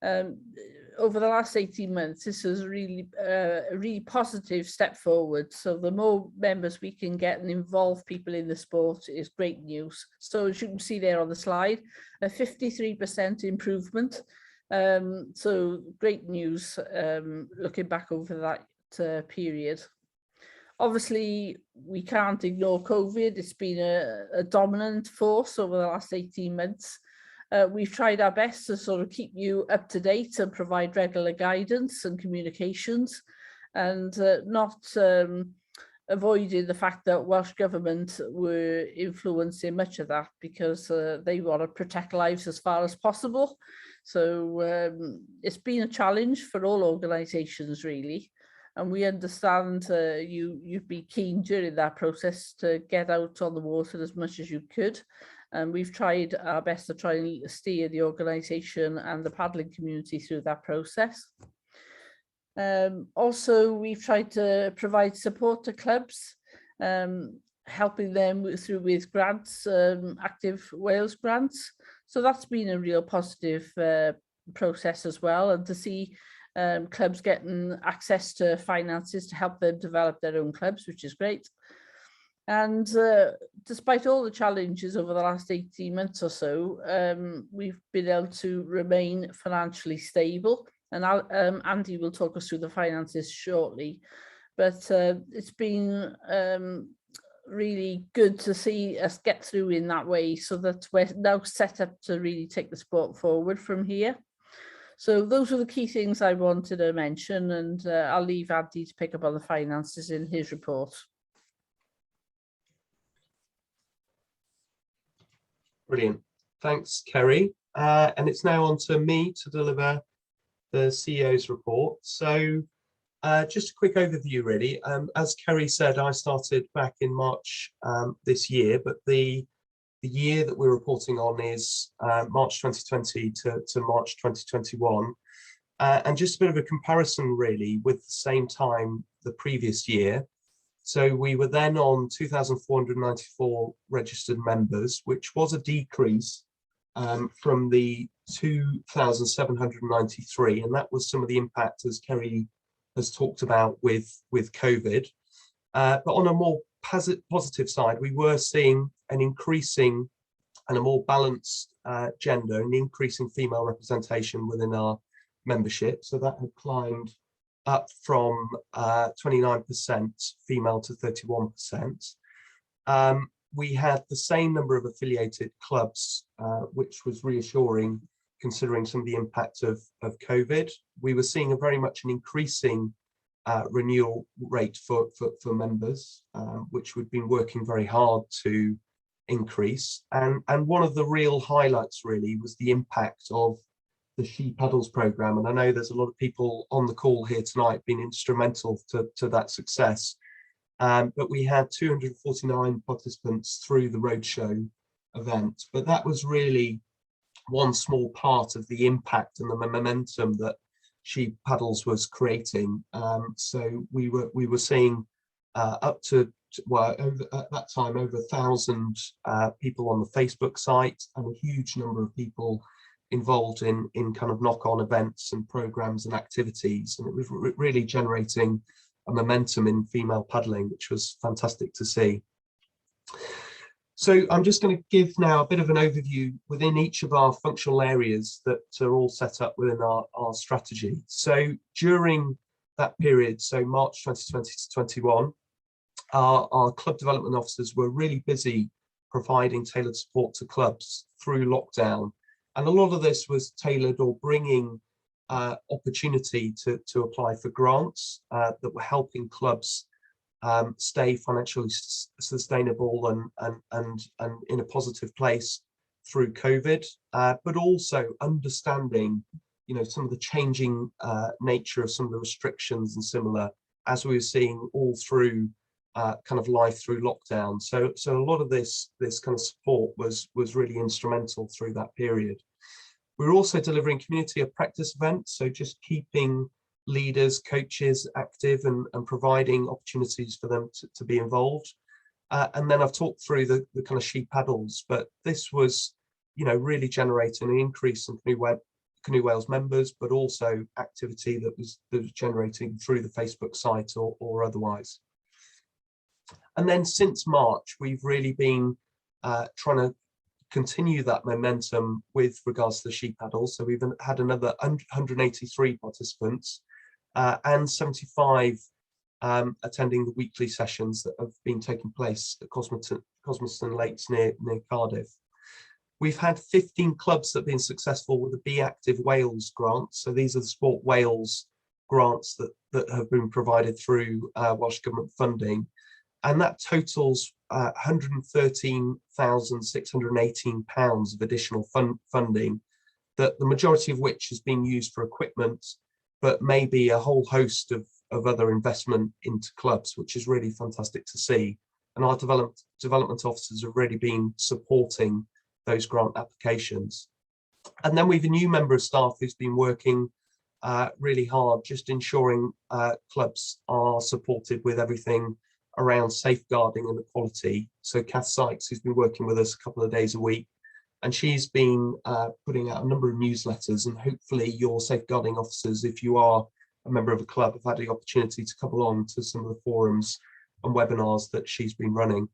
S1: Over the last 18 months, this is really a really positive step forward. So the more members we can get and involve people in the sport is great news. So as you can see there on the slide, a 53% improvement. So great news looking back over that period. Obviously, we can't ignore COVID. It's been a dominant force over the last 18 months. We've tried our best to sort of keep you up to date and provide regular guidance and communications, and not avoiding the fact that Welsh Government were influencing much of that because they want to protect lives as far as possible. So it's been a challenge for all organisations really. And we understand you'd be keen during that process to get out on the water as much as you could. And we've tried our best to try and steer the organisation and the paddling community through that process. Also, we've tried to provide support to clubs, helping them with grants, Active Wales grants. So that's been a real positive process as well. And to see clubs getting access to finances to help them develop their own clubs, which is great. And despite all the challenges over the last 18 months or so, we've been able to remain financially stable. And Andy will talk us through the finances shortly. But it's been really good to see us get through in that way so that we're now set up to really take the sport forward from here. So those are the key things I wanted to mention, and I'll leave Andy to pick up on the finances in his report.
S3: Brilliant. Thanks, Kerry. And it's now on to me to deliver the CEO's report. So just a quick overview, really. As Kerry said, I started back in March this year, but the year that we're reporting on is March 2020 to March 2021. And just a bit of a comparison, really, with the same time the previous year. So we were then on 2,494 registered members, which was a decrease from the 2,793. And that was some of the impact, as Kerry has talked about, with COVID. But on a more positive side, we were seeing an increasing and a more balanced gender, an increasing female representation within our membership. So that had climbed up from 29% female to 31%. We had the same number of affiliated clubs, which was reassuring considering some of the impact of COVID. We were seeing a very much an increasing renewal rate for members, which we've been working very hard to increase. And one of the real highlights really was the impact of the She Paddles programme. And I know there's a lot of people on the call here tonight been instrumental to that success. But we had 249 participants through the roadshow event. But that was really one small part of the impact and the momentum that Sheep Paddles was creating. So we were seeing up to, well, at that time, over 1,000 people on the Facebook site, and a huge number of people involved in kind of knock-on events and programs and activities. And it was really generating a momentum in female paddling, which was fantastic to see. So I'm just going to give now a bit of an overview within each of our functional areas that are all set up within our strategy. So during that period, so March 2020 to 21, our club development officers were really busy providing tailored support to clubs through lockdown. And a lot of this was tailored or bringing opportunity to apply for grants that were helping clubs stay financially sustainable and in a positive place through COVID, but also understanding, you know, some of the changing nature of some of the restrictions and similar, as we were seeing all through kind of life through lockdown. So a lot of this kind of support was really instrumental through that period. We were also delivering community of practice events, so just keeping leaders, coaches active and providing opportunities for them to be involved. And then I've talked through the kind of Sheep Paddles, but this was, you know, really generating an increase in Canoe Wales members, but also activity that was generating through the Facebook site or otherwise. And then since March, we've really been trying to continue that momentum with regards to the Sheep Paddles. So we've had another 183 participants and 75 attending the weekly sessions that have been taking place at Cosmiston Lakes near Cardiff. We've had 15 clubs that have been successful with the Be Active Wales grant. So these are the Sport Wales grants that have been provided through Welsh Government funding. And that totals £113,618 of additional funding, that the majority of which is being used for equipment, but maybe a whole host of other investment into clubs, which is really fantastic to see. And our development officers have really been supporting those grant applications. And then we've a new member of staff who's been working really hard, just ensuring clubs are supported with everything around safeguarding and equality. So Kath Sykes, who's been working with us a couple of days a week, and she's been putting out a number of newsletters, and hopefully your safeguarding officers, if you are a member of a club, have had the opportunity to come along to some of the forums and webinars that she's been running.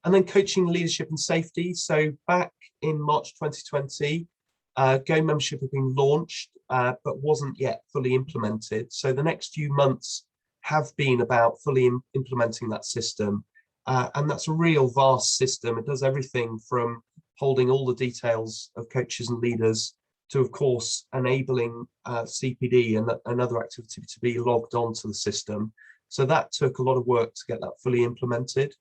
S3: And then coaching, leadership and safety. So back in March 2020, Go membership had been launched, but wasn't yet fully implemented. So the next few months have been about fully implementing that system. And that's a real vast system. It does everything from holding all the details of coaches and leaders to, of course, enabling CPD and other activity to be logged onto the system. So that took a lot of work to get that fully implemented.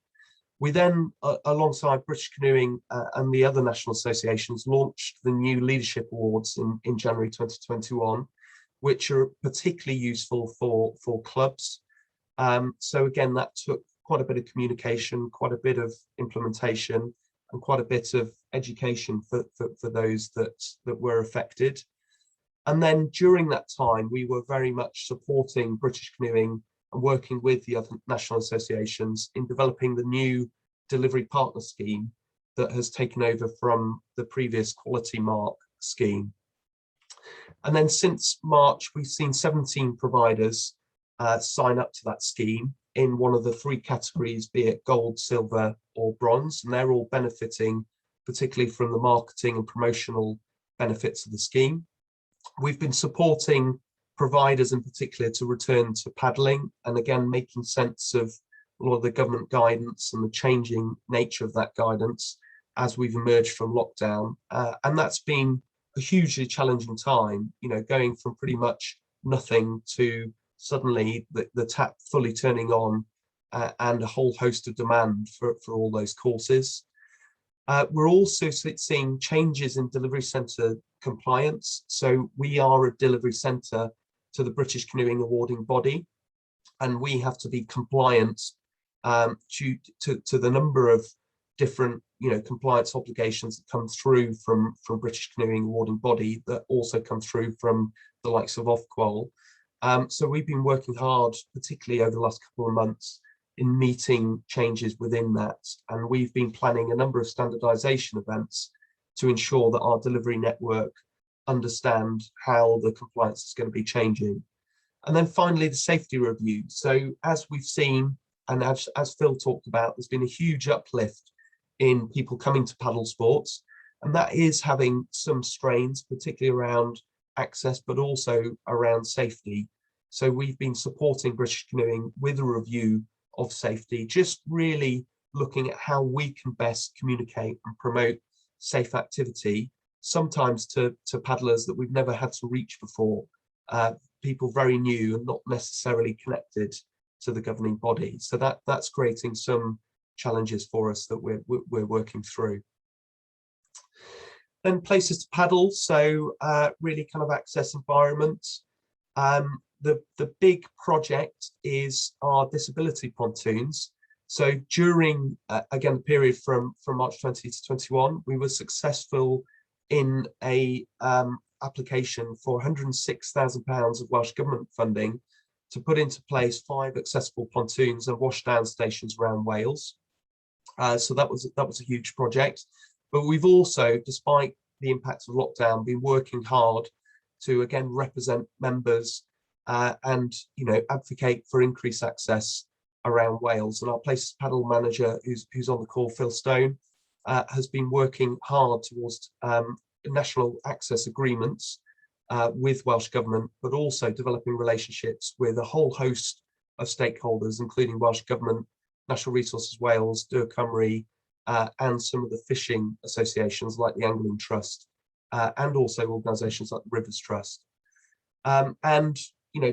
S3: We then, alongside British Canoeing and the other national associations, launched the new Leadership Awards in January 2021, which are particularly useful for clubs. So again, that took quite a bit of communication, quite a bit of implementation, and quite a bit of education for those that were affected. And then during that time, we were very much supporting British Canoeing and working with the other national associations in developing the new delivery partner scheme that has taken over from the previous Quality Mark scheme. And then since March, we've seen 17 providers sign up to that scheme in one of the three categories, be it gold, silver or bronze, and they're all benefiting particularly from the marketing and promotional benefits of the scheme. We've been supporting providers in particular to return to paddling, and again making sense of a lot of the government guidance and the changing nature of that guidance as we've emerged from lockdown. And that's been a hugely challenging time, you know, going from pretty much nothing to suddenly the tap fully turning on and a whole host of demand for all those courses. We're also seeing changes in delivery centre compliance. So we are a delivery centre to the British Canoeing awarding body, and we have to be compliant to the number of different, compliance obligations that come through from British Canoeing Awarding Body that also come through from the likes of Ofqual. So we've been working hard, particularly over the last couple of months, in meeting changes within that. And we've been planning a number of standardization events to ensure that our delivery network understand how the compliance is going to be changing. And then finally, the safety review. So as we've seen, and as Phil talked about, there's been a huge uplift in people coming to paddle sports, and that is having some strains, particularly around access, but also around safety. So we've been supporting British Canoeing with a review of safety, just really looking at how we can best communicate and promote safe activity, sometimes to paddlers that we've never had to reach before, people very new and not necessarily connected to the governing body. So that's creating some challenges for us that we're working through. Then places to paddle, so really kind of access environments. The big project is our disability pontoons. So during, again, the period from March 20 to 21, we were successful in a application for £106,000 of Welsh Government funding to put into place 5 accessible pontoons and washdown stations around Wales. So that was a huge project. But we've also, despite the impacts of lockdown, been working hard to again represent members and advocate for increased access around Wales. And our Places to Paddle manager, who's on the call, Phil Stone, has been working hard towards national access agreements with Welsh Government, but also developing relationships with a whole host of stakeholders, including Welsh Government, National Resources Wales, Dŵr Cymru, and some of the fishing associations like the Angling Trust, and also organisations like the Rivers Trust. And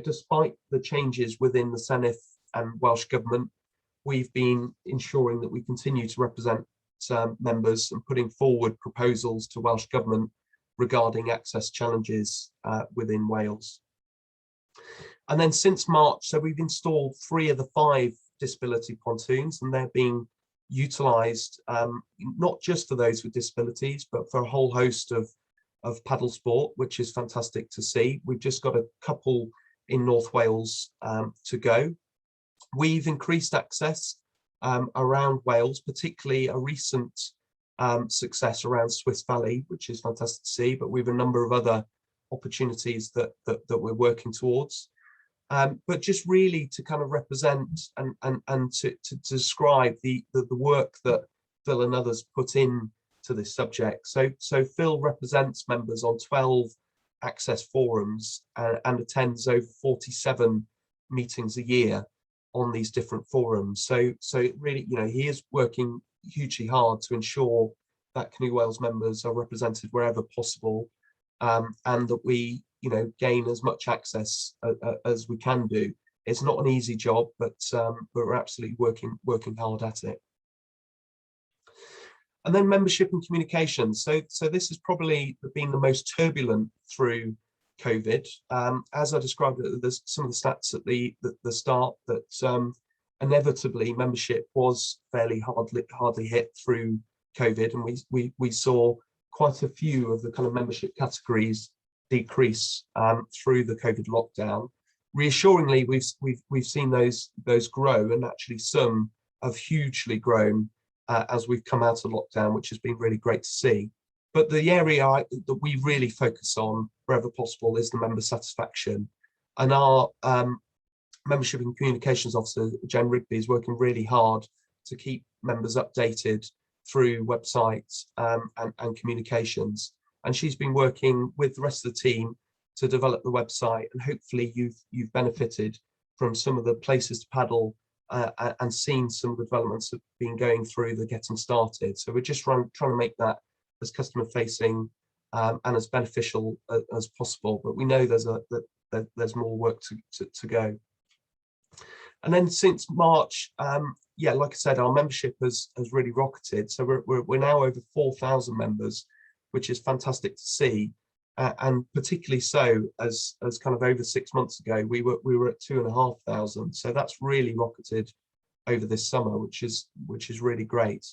S3: despite the changes within the Senedd and Welsh Government, we've been ensuring that we continue to represent members and putting forward proposals to Welsh Government regarding access challenges within Wales. And then since March, so we've installed 3 of the 5 disability pontoons, and they're being utilised not just for those with disabilities, but for a whole host of paddle sport, which is fantastic to see. We've just got a couple in North Wales to go. We've increased access around Wales, particularly a recent success around Swiss Valley, which is fantastic to see, but we have a number of other opportunities that we're working towards. But just really to kind of represent and to describe the work that Phil and others put in to this subject. So Phil represents members on 12 access forums and attends over 47 meetings a year on these different forums. So really, he is working hugely hard to ensure that Canoe Wales members are represented wherever possible, and that we gain as much access as we can do. It's not an easy job, but we're absolutely working hard at it. And then membership and communications. So this has probably been the most turbulent through COVID. As I described it, there's some of the stats at the start that inevitably membership was fairly hardly hit through COVID, and we saw quite a few of the kind of membership categories decrease through the COVID lockdown. Reassuringly, we've seen those grow, and actually some have hugely grown as we've come out of lockdown, which has been really great to see. But the area that we really focus on wherever possible is the member satisfaction. And our membership and communications officer, Jen Rigby, is working really hard to keep members updated through websites and communications. And she's been working with the rest of the team to develop the website, and hopefully you've benefited from some of the places to paddle and seen some of the developments that have been going through the getting started. So we're just trying to make that as customer facing and as beneficial as possible, but we know there's more work to go. And then since March, yeah, like I said, our membership has really rocketed. So we're now over 4,000 members, which is fantastic to see, and particularly so as kind of over 6 months ago we were at 2,500. So that's really rocketed over this summer, which is really great.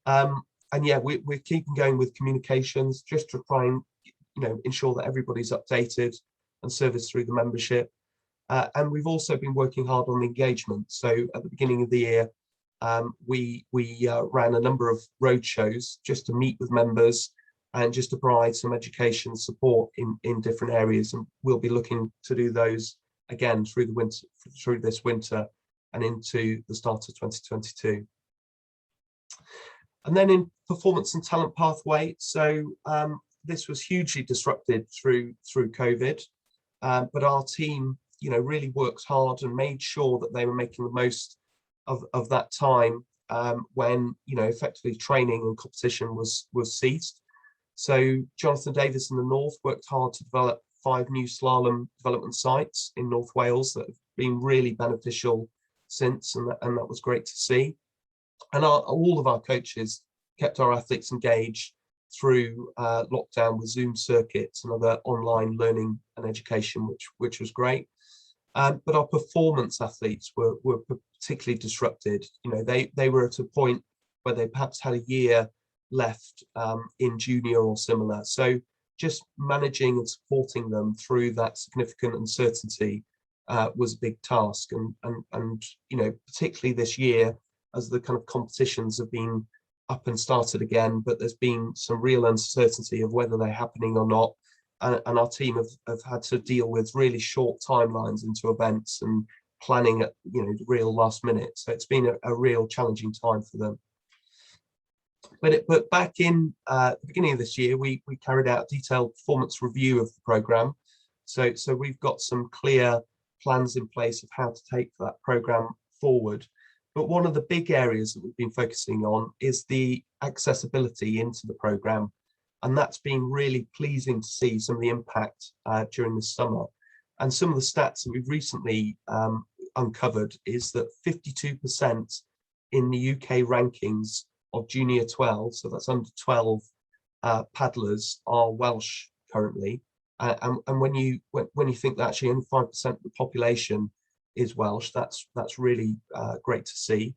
S3: And yeah, we're keeping going with communications just to try and ensure that everybody's updated and serviced through the membership. And we've also been working hard on engagement. So at the beginning of the year, we ran a number of road shows just to meet with members and just to provide some education support in different areas. And we'll be looking to do those again through the winter, through this winter and into the start of 2022. And then in performance and talent pathway, so this was hugely disrupted through COVID, but our team really worked hard and made sure that they were making the most of that time when effectively training and competition was ceased. So Jonathan Davis in the north worked hard to develop 5 new slalom development sites in North Wales that have been really beneficial since, and that was great to see. And all of our coaches kept our athletes engaged through lockdown with Zoom circuits and other online learning and education, which was great. But our performance athletes were particularly disrupted. They were at a point where they perhaps had a year left in junior or similar. So just managing and supporting them through that significant uncertainty was a big task. And particularly this year, as the kind of competitions have been up and started again, but there's been some real uncertainty of whether they're happening or not. And our team have had to deal with really short timelines into events and planning at real last minute. So it's been a real challenging time for them. But back in the beginning of this year, we carried out a detailed performance review of the programme. So we've got some clear plans in place of how to take that programme forward. But one of the big areas that we've been focusing on is the accessibility into the programme. And that's been really pleasing to see some of the impact during the summer. And some of the stats that we've recently uncovered is that 52% in the UK rankings of junior 12, so that's under 12 paddlers, are Welsh currently. And when you think that actually only 5% of the population is Welsh, that's really great to see.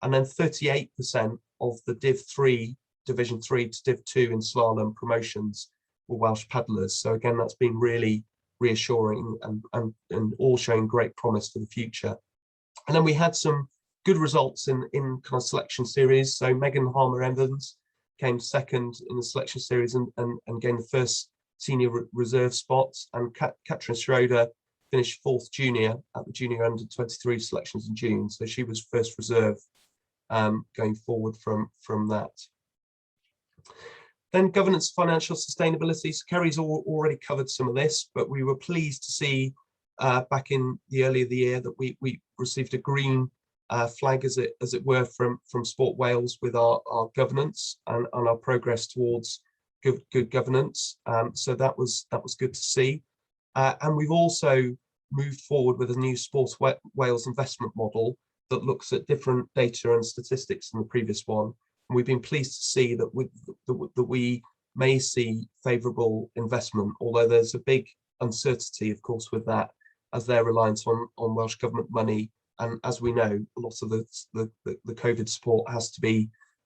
S3: And then 38% of the Division 3 to Div 2 in slalom promotions were Welsh paddlers. So again, that's been really reassuring and all showing great promise for the future. And then we had some good results in kind of selection series. So Megan Harmer Evans came second in the selection series and gained the first senior reserve spot. And Katrin Schroeder finished 4th junior at the junior under 23 selections in June. So she was first reserve going forward from that. Then governance, financial sustainability. So Kerry's already covered some of this, but we were pleased to see back in the early of the year that we received a green flag, as it were, from Sport Wales with our governance and our progress towards good governance. So that was good to see. And we've also moved forward with a new Sport Wales investment model that looks at different data and statistics than the previous one. And we've been pleased to see that we may see favourable investment, although there's a big uncertainty, of course, with that, as they're reliant on Welsh Government money. And as we know, a lot of the COVID support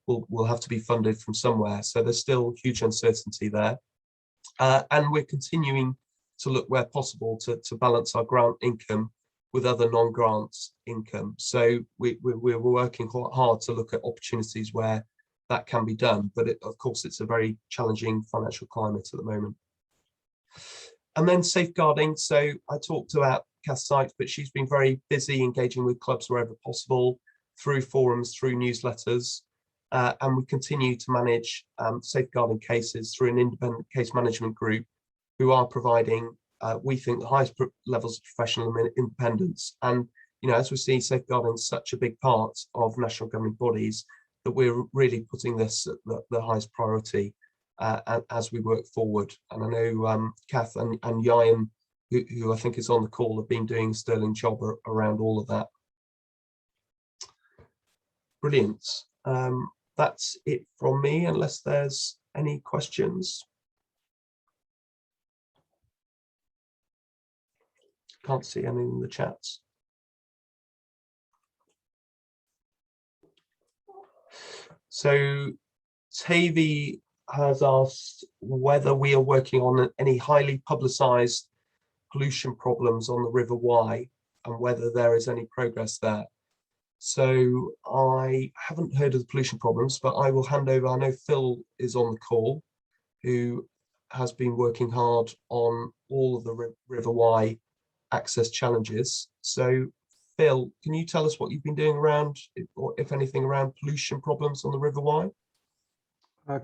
S3: will have to be funded from somewhere. So there's still huge uncertainty there. And we're continuing to look where possible to balance our grant income with other non-grant income. So we're working hard to look at opportunities where that can be done. But of course, it's a very challenging financial climate at the moment. And then safeguarding. So I talked about Kath Sykes, but she's been very busy engaging with clubs wherever possible, through forums, through newsletters. And we continue to manage safeguarding cases through an independent case management group who are providing, we think, the highest levels of professional independence. And, as we see, safeguarding is such a big part of national governing bodies that we're really putting this at the highest priority as we work forward. And I know Kath and Ian, who I think is on the call, have been doing a sterling job around all of that. Brilliant. That's it from me, unless there's any questions. Can't see any in the chats. So Tavy has asked whether we are working on any highly publicised pollution problems on the River Wye and whether there is any progress there. So I haven't heard of the pollution problems, but I will hand over. I know Phil is on the call, who has been working hard on all of the River Wye access challenges. So Phil, can you tell us what you've been doing around, or if anything, around pollution problems on the River Wye?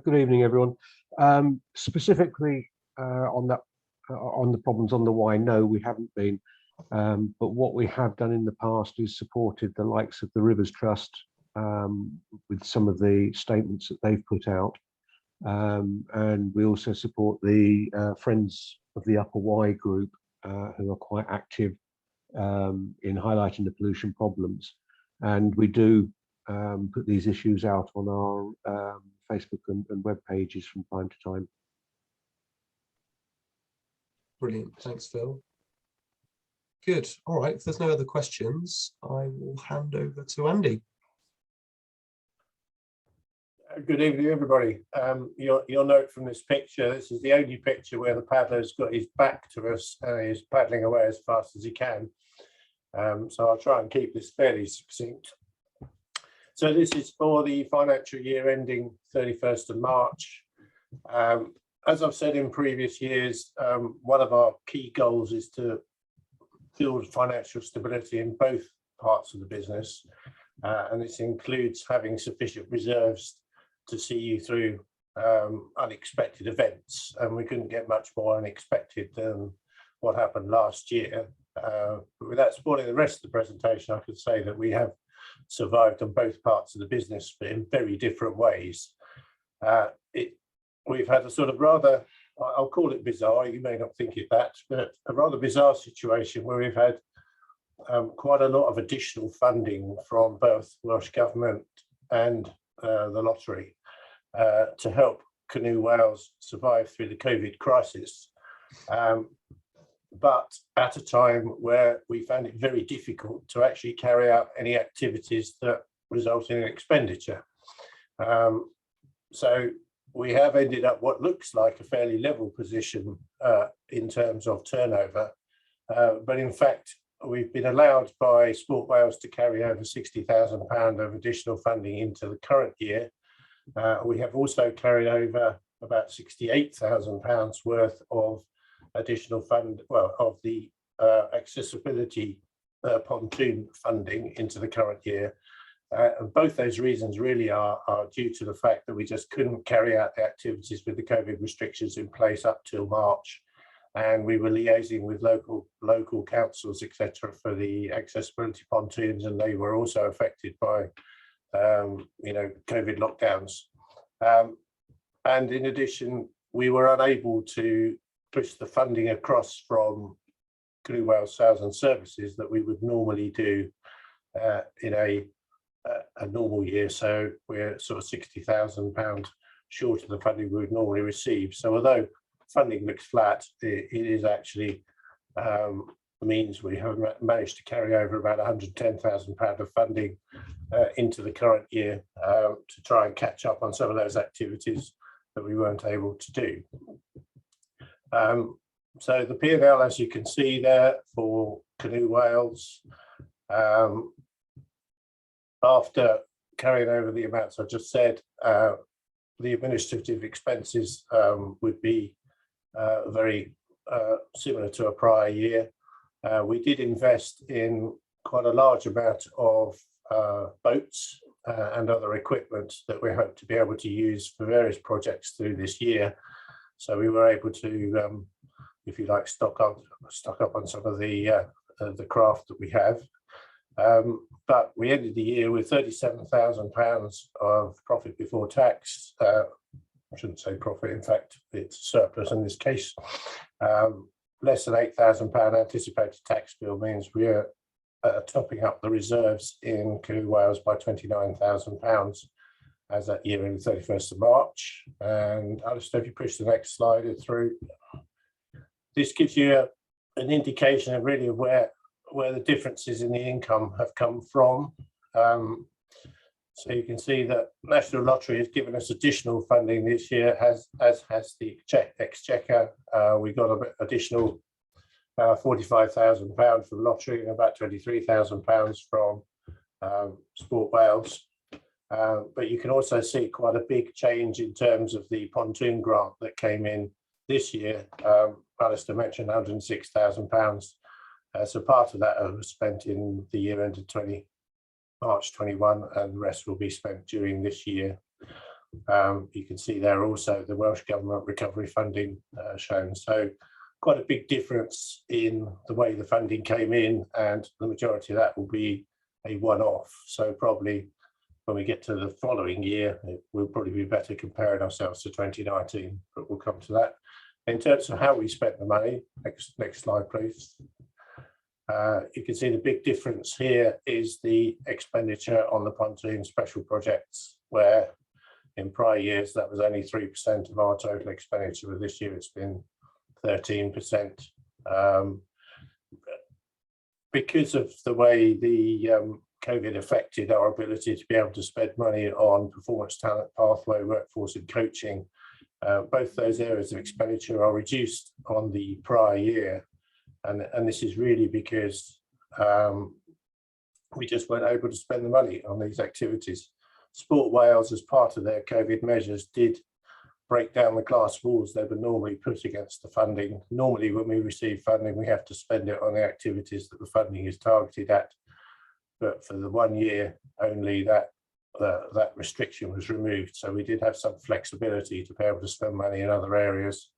S6: Good evening, everyone. Specifically on the problems on the Wye, no, we haven't been. But what we have done in the past is supported the likes of the Rivers Trust with some of the statements that they've put out. And we also support the Friends of the Upper Wye group, who are quite active in highlighting the pollution problems. And we do put these issues out on our Facebook and web pages from time to time.
S3: Brilliant, thanks Phil. Good, all right, if there's no other questions, I will hand over to Andy.
S7: Good evening, everybody. You'll note from this picture, this is the only picture where the paddler's got his back to us and he's paddling away as fast as he can. So I'll try and keep this fairly succinct. So this is for the financial year ending 31st of March. As I've said in previous years, one of our key goals is to build financial stability in both parts of the business. And this includes having sufficient reserves to see you through unexpected events. And we couldn't get much more unexpected than what happened last year. But without spoiling the rest of the presentation, I could say that we have survived on both parts of the business, but in very different ways. We've had a sort of rather, I'll call it bizarre, you may not think it that, but a rather bizarre situation where we've had quite a lot of additional funding from both Welsh Government and the lottery to help Canoe Wales survive through the COVID crisis. But at a time where we found it very difficult to actually carry out any activities that result in expenditure. So we have ended up what looks like a fairly level position in terms of turnover. But in fact, we've been allowed by Sport Wales to carry over £60,000 of additional funding into the current year. We have also carried over about £68,000 worth of additional fund, well, of the accessibility pontoon funding into the current year. And both those reasons really are due to the fact that we just couldn't carry out the activities with the COVID restrictions in place up till March. And we were liaising with local councils, etc., for the accessibility pontoons, and they were also affected by, COVID lockdowns. And in addition, we were unable to push the funding across from Canoe Wales Sales and Services that we would normally do in a normal year. So we're sort of £60,000 short of the funding we would normally receive. So although funding looks flat, it is actually means we have managed to carry over about £110,000 of funding into the current year to try and catch up on some of those activities that we weren't able to do. So the P&L, as you can see there, for Canoe Wales, after carrying over the amounts I just said, the administrative expenses would be very similar to a prior year. We did invest in quite a large amount of boats and other equipment that we hope to be able to use for various projects through this year. So we were able to, if you like, stock up on some of the craft that we have. But we ended the year with £37,000 of profit before tax. I shouldn't say profit, in fact, it's surplus in this case. Less than £8,000 anticipated tax bill means we're topping up the reserves in Canoe Wales by £29,000 as that year in the 31st of March. And I'll just, if you push the next slide through, this gives you an indication of really where the differences in the income have come from. So you can see that National Lottery has given us additional funding this year, as has the Exchequer. We got a bit additional £45,000 from Lottery and about £23,000 from Sport Wales. But you can also see quite a big change in terms of the pontoon grant that came in this year. Alistair mentioned £106,000. So part of that was spent in the year ended March 21, and the rest will be spent during this year. You can see there also the Welsh Government recovery funding shown. So quite a big difference in the way the funding came in, and the majority of that will be a one-off. So probably when we get to the following year, we'll probably be better comparing ourselves to 2019, but we'll come to that. In terms of how we spent the money, next slide, please. You can see the big difference here is the expenditure on the pontoon special projects, where in prior years that was only 3% of our total expenditure, but this year it's been 13%. Because of the way the COVID affected our ability to be able to spend money on performance talent pathway, workforce and coaching, both those areas of expenditure are reduced on the prior year. And this is really because we just weren't able to spend the money on these activities. Sport Wales, as part of their COVID measures, did break down the glass walls they would normally put against the funding. Normally, when we receive funding, we have to spend it on the activities that the funding is targeted at. But for the 1 year only, that restriction was removed. So we did have some flexibility to be able to spend money in other areas.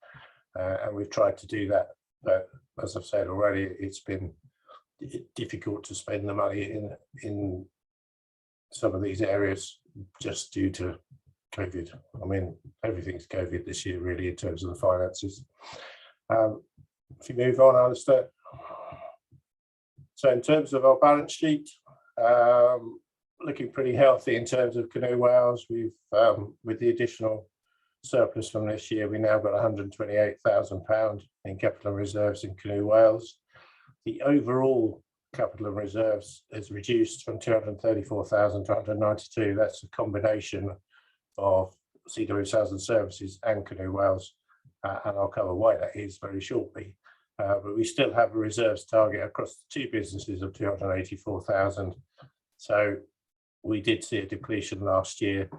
S7: And we've tried to do that. But as I've said already, it's been difficult to spend the money in some of these areas just due to COVID. I mean, everything's COVID this year, really, in terms of the finances. If you move on, Alistair. So in terms of our balance sheet, looking pretty healthy in terms of Canoe Wales. We've, with the additional surplus from this year, we now got £128,000 in capital and reserves in Canoe Wales. The overall capital and reserves is reduced from 234,000 to 192. That's a combination of CW Sales and Services and Canoe Wales, and I'll cover why that is very shortly. But we still have a reserves target across the two businesses of 284,000. So we did see a depletion last year,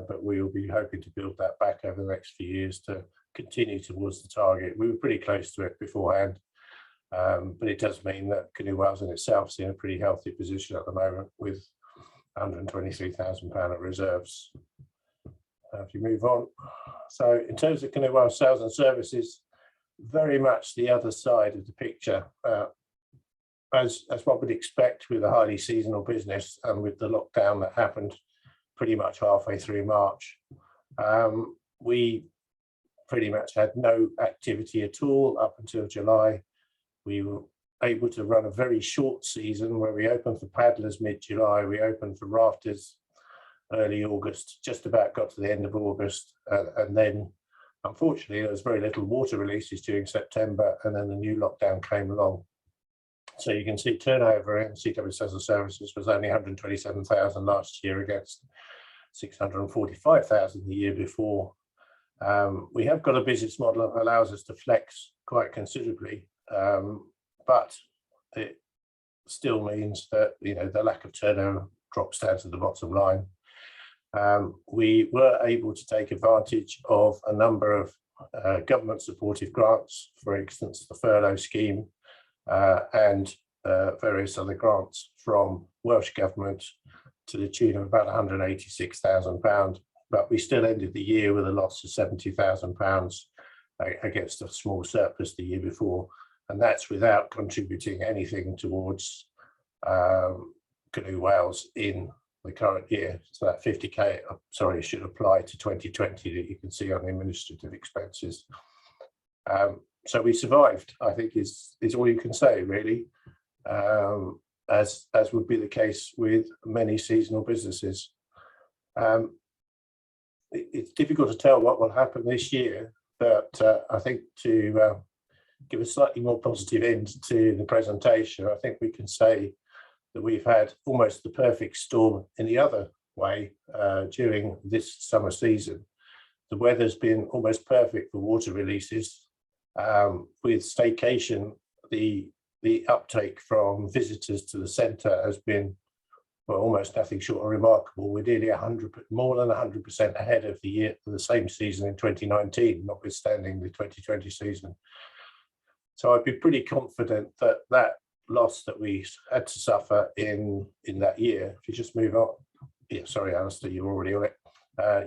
S7: but we will be hoping to build that back over the next few years to continue towards the target. We were pretty close to it beforehand, but it does mean that Canoe Wales in itself is in a pretty healthy position at the moment with £123,000 of reserves. If you move on. So in terms of Canoe Wales Sales and Services, very much the other side of the picture. As one would expect with a highly seasonal business and with the lockdown that happened pretty much halfway through March, we pretty much had no activity at all up until July. We were able to run a very short season where we opened for paddlers mid-July, we opened for rafters early August, just about got to the end of August, and then unfortunately there was very little water releases during September, and then the new lockdown came along. So you can see turnover in CW Sales and Services was only 127,000 last year against 645,000 the year before. We have got a business model that allows us to flex quite considerably, but it still means that, you know, the lack of turnover drops down to the bottom line. We were able to take advantage of a number of government supportive grants, for instance, the furlough scheme, and various other grants from Welsh Government to the tune of about £186,000. But we still ended the year with a loss of £70,000 against a small surplus the year before. And that's without contributing anything towards Canoe Wales in the current year. So that 50k, sorry, should apply to 2020 that you can see on the administrative expenses. So we survived, I think is all you can say, really, as would be the case with many seasonal businesses. It's difficult to tell what will happen this year, but I think to give a slightly more positive end to the presentation, I think we can say that we've had almost the perfect storm in the other way during this summer season. The weather's been almost perfect for water releases. With staycation, the uptake from visitors to the centre has been, well, almost nothing short of remarkable. We're nearly more than 100% ahead of the same season in 2019, notwithstanding the 2020 season. So I'd be pretty confident that that loss that we had to suffer in that year, if you just move on. Yeah, sorry, Alistair, you're already on it.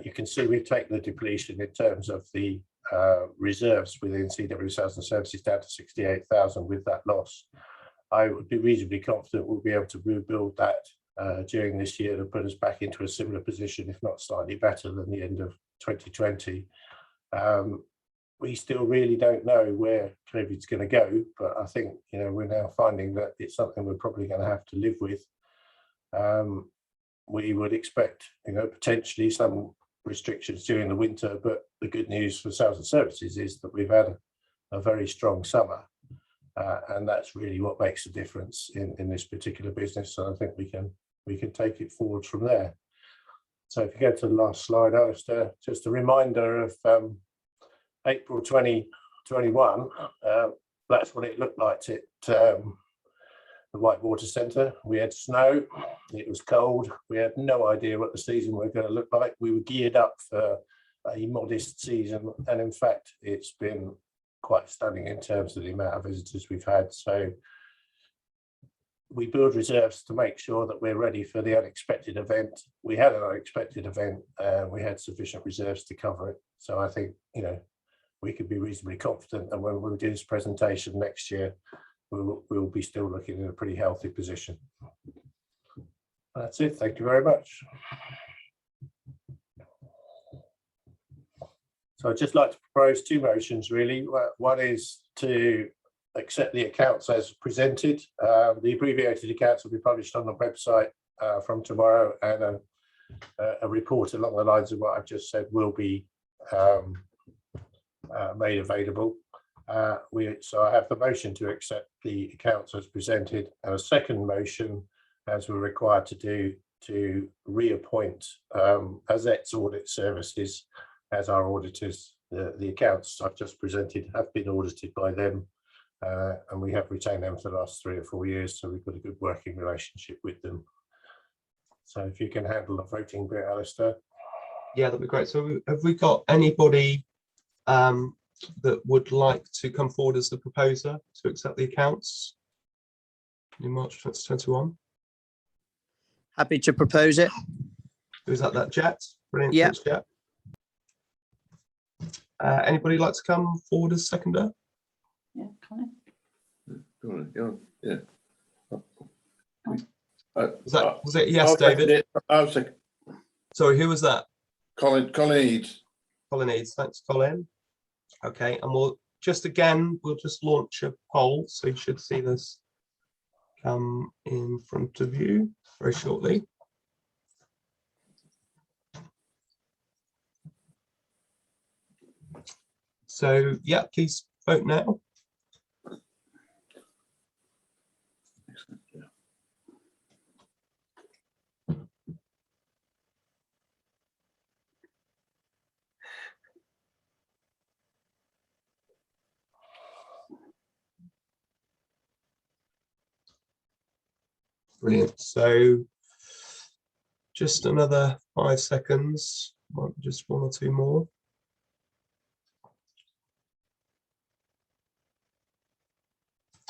S7: You can see we've taken the depletion in terms of the reserves within CW Sales and Services down to 68,000 with that loss. I would be reasonably confident we'll be able to rebuild that during this year to put us back into a similar position, if not slightly better than the end of 2020. We still really don't know where COVID's going to go, but I think, you know, we're now finding that it's something we're probably going to have to live with. We would expect, you know, potentially some restrictions during the winter, but the good news for sales and services is that we've had a very strong summer, and that's really what makes a difference in this particular business. So I think we can take it forward from there. So if you go to the last slide, Alistair, just a reminder of April 2021, that's what it looked like at the Whitewater Centre. We had snow, it was cold, we had no idea what the season was going to look like. We were geared up for a modest season, and in fact it's been quite stunning in terms of the amount of visitors we've had. So we build reserves to make sure that we're ready for the unexpected event. We had an unexpected event, we had sufficient reserves to cover it. So I think, you know, we could be reasonably confident that when we do this presentation next year, we'll be still looking in a pretty healthy position. That's it. Thank you very much. So I'd just like to propose two motions, really. One is to accept the accounts as presented. The abbreviated accounts will be published on the website from tomorrow, and a report along the lines of what I've just said will be made available. So I have the motion to accept the accounts as presented, and a second motion, as we're required to do, to reappoint Exec Audit Services as our auditors. The accounts I've just presented have been audited by them, and we have retained them for the last 3 or 4 years, so we've got a good working relationship with them. So if you can handle the voting bit, Alistair.
S3: Yeah, that'd be great. So have we got anybody that would like to come forward as the proposer to accept the accounts in March 2021?
S4: Happy to propose it.
S3: Is that Jet? Brilliant.
S4: Yeah.
S3: Thanks, Jet. Anybody like to come forward as seconder?
S1: Yeah, Colin.
S8: Yeah.
S3: Was it yes, David? Sorry, who was that?
S8: Colin Eads.
S3: Colin Eads. Thanks, Colin. Okay, and we'll just launch a poll, so you should see this come in front of you very shortly. So yeah, please vote now. Brilliant. So just another 5 seconds, might be just 1 or 2 more.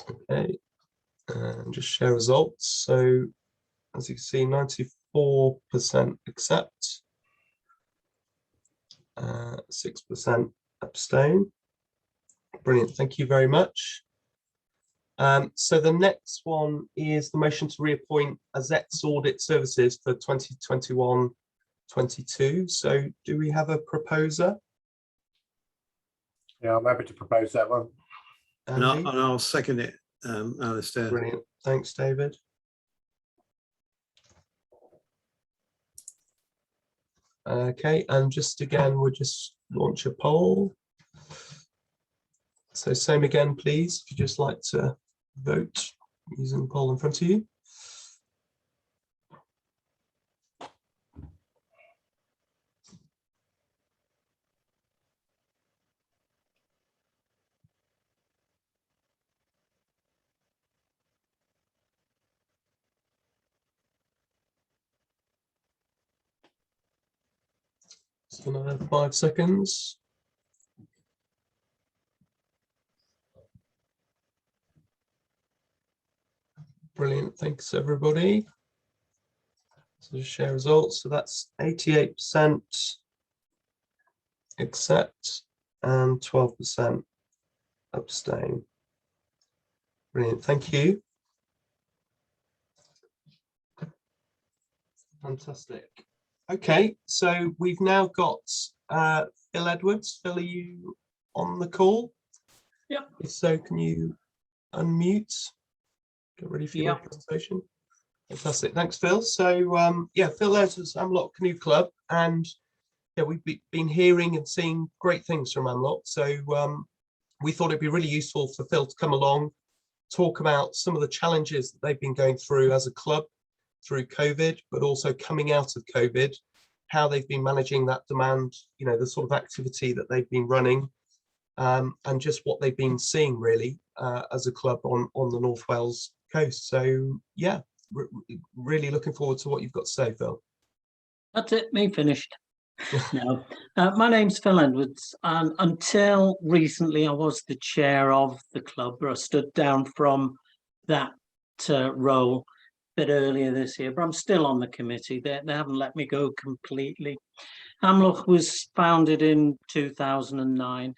S3: Okay, and just share results. So as you can see, 94% accept, 6% abstain. Brilliant, thank you very much. So the next one is the motion to reappoint Exec Audit Services for 2021-22. So do we have a proposer?
S7: Yeah, I'm happy to propose that one.
S8: And I'll second it, Alistair.
S3: Brilliant, thanks, David. Okay, and just again, we'll just launch a poll. So same again, please, if you'd just like to vote using the poll in front of you. Just another 5 seconds. Brilliant, thanks everybody. So just share results. So that's 88% accept and 12% abstain. Brilliant, thank you. Fantastic. Okay, so we've now got Phil Edwards. Phil, are you on the call?
S9: Yeah.
S3: If so, can you unmute? Get ready for your presentation. Fantastic, thanks, Phil. So yeah, Phil Edwards, Amlwch Canoe Club, and yeah, we've been hearing and seeing great things from Amlwch. So we thought it'd be really useful for Phil to come along, talk about some of the challenges that they've been going through as a club through COVID, but also coming out of COVID, how they've been managing that demand, you know, the sort of activity that they've been running, and just what they've been seeing really as a club on the North Wales coast. So yeah, really looking forward to what you've got to say, Phil.
S9: That's it, me finished. No, my name's Phil Edwards, and until recently I was the chair of the club, where I stood down from that role a bit earlier this year, but I'm still on the committee. They haven't let me go completely. Amlwch was founded in 2009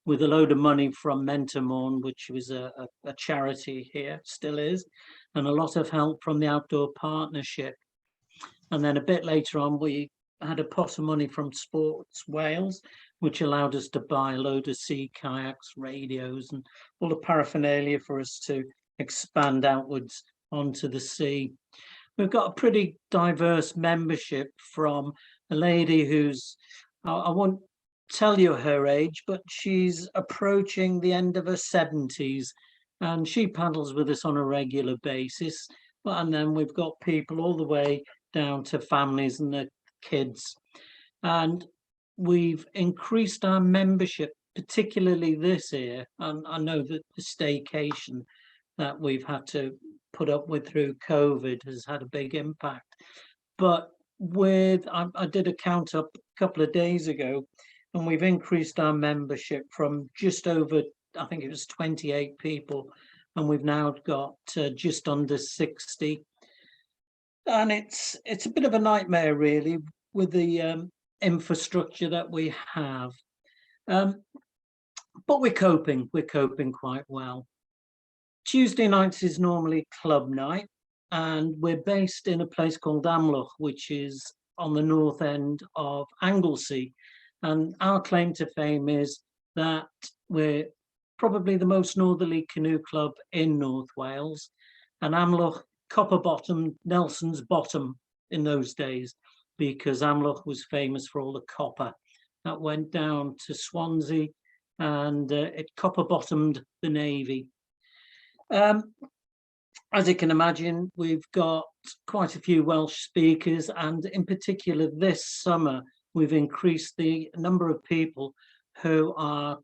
S9: with a load of money from Mentormorn, which was a charity here, still is, and a lot of help from the Outdoor Partnership. And then a bit later on, we had a pot of money from Sports Wales, which allowed us to buy a load of sea kayaks, radios, and all the paraphernalia for us to expand outwards onto the sea. We've got a pretty diverse membership, from a lady who's, I won't tell you her age, but she's approaching the end of her 70s, and she paddles with us on a regular basis. And then we've got people all the way down to families and their kids. And we've increased our membership, particularly this year. And I know that the staycation that we've had to put up with through COVID has had a big impact. But I did a count up a couple of days ago, and we've increased our membership from just over, I think it was 28 people, and we've now got just under 60. And it's a bit of a nightmare really with the infrastructure that we have, but we're coping quite well. Tuesday nights is normally club night, and we're based in a place called Amlwch, which is on the north end of Anglesey. And our claim to fame is that we're probably the most northerly canoe club in North Wales, and Amlwch copper bottom, Nelson's bottom in those days, because Amlwch was famous for all the copper that went down to Swansea, and it copper bottomed the Navy. As you can imagine, we've got quite a few Welsh speakers, and in particular this summer we've increased the number of people who are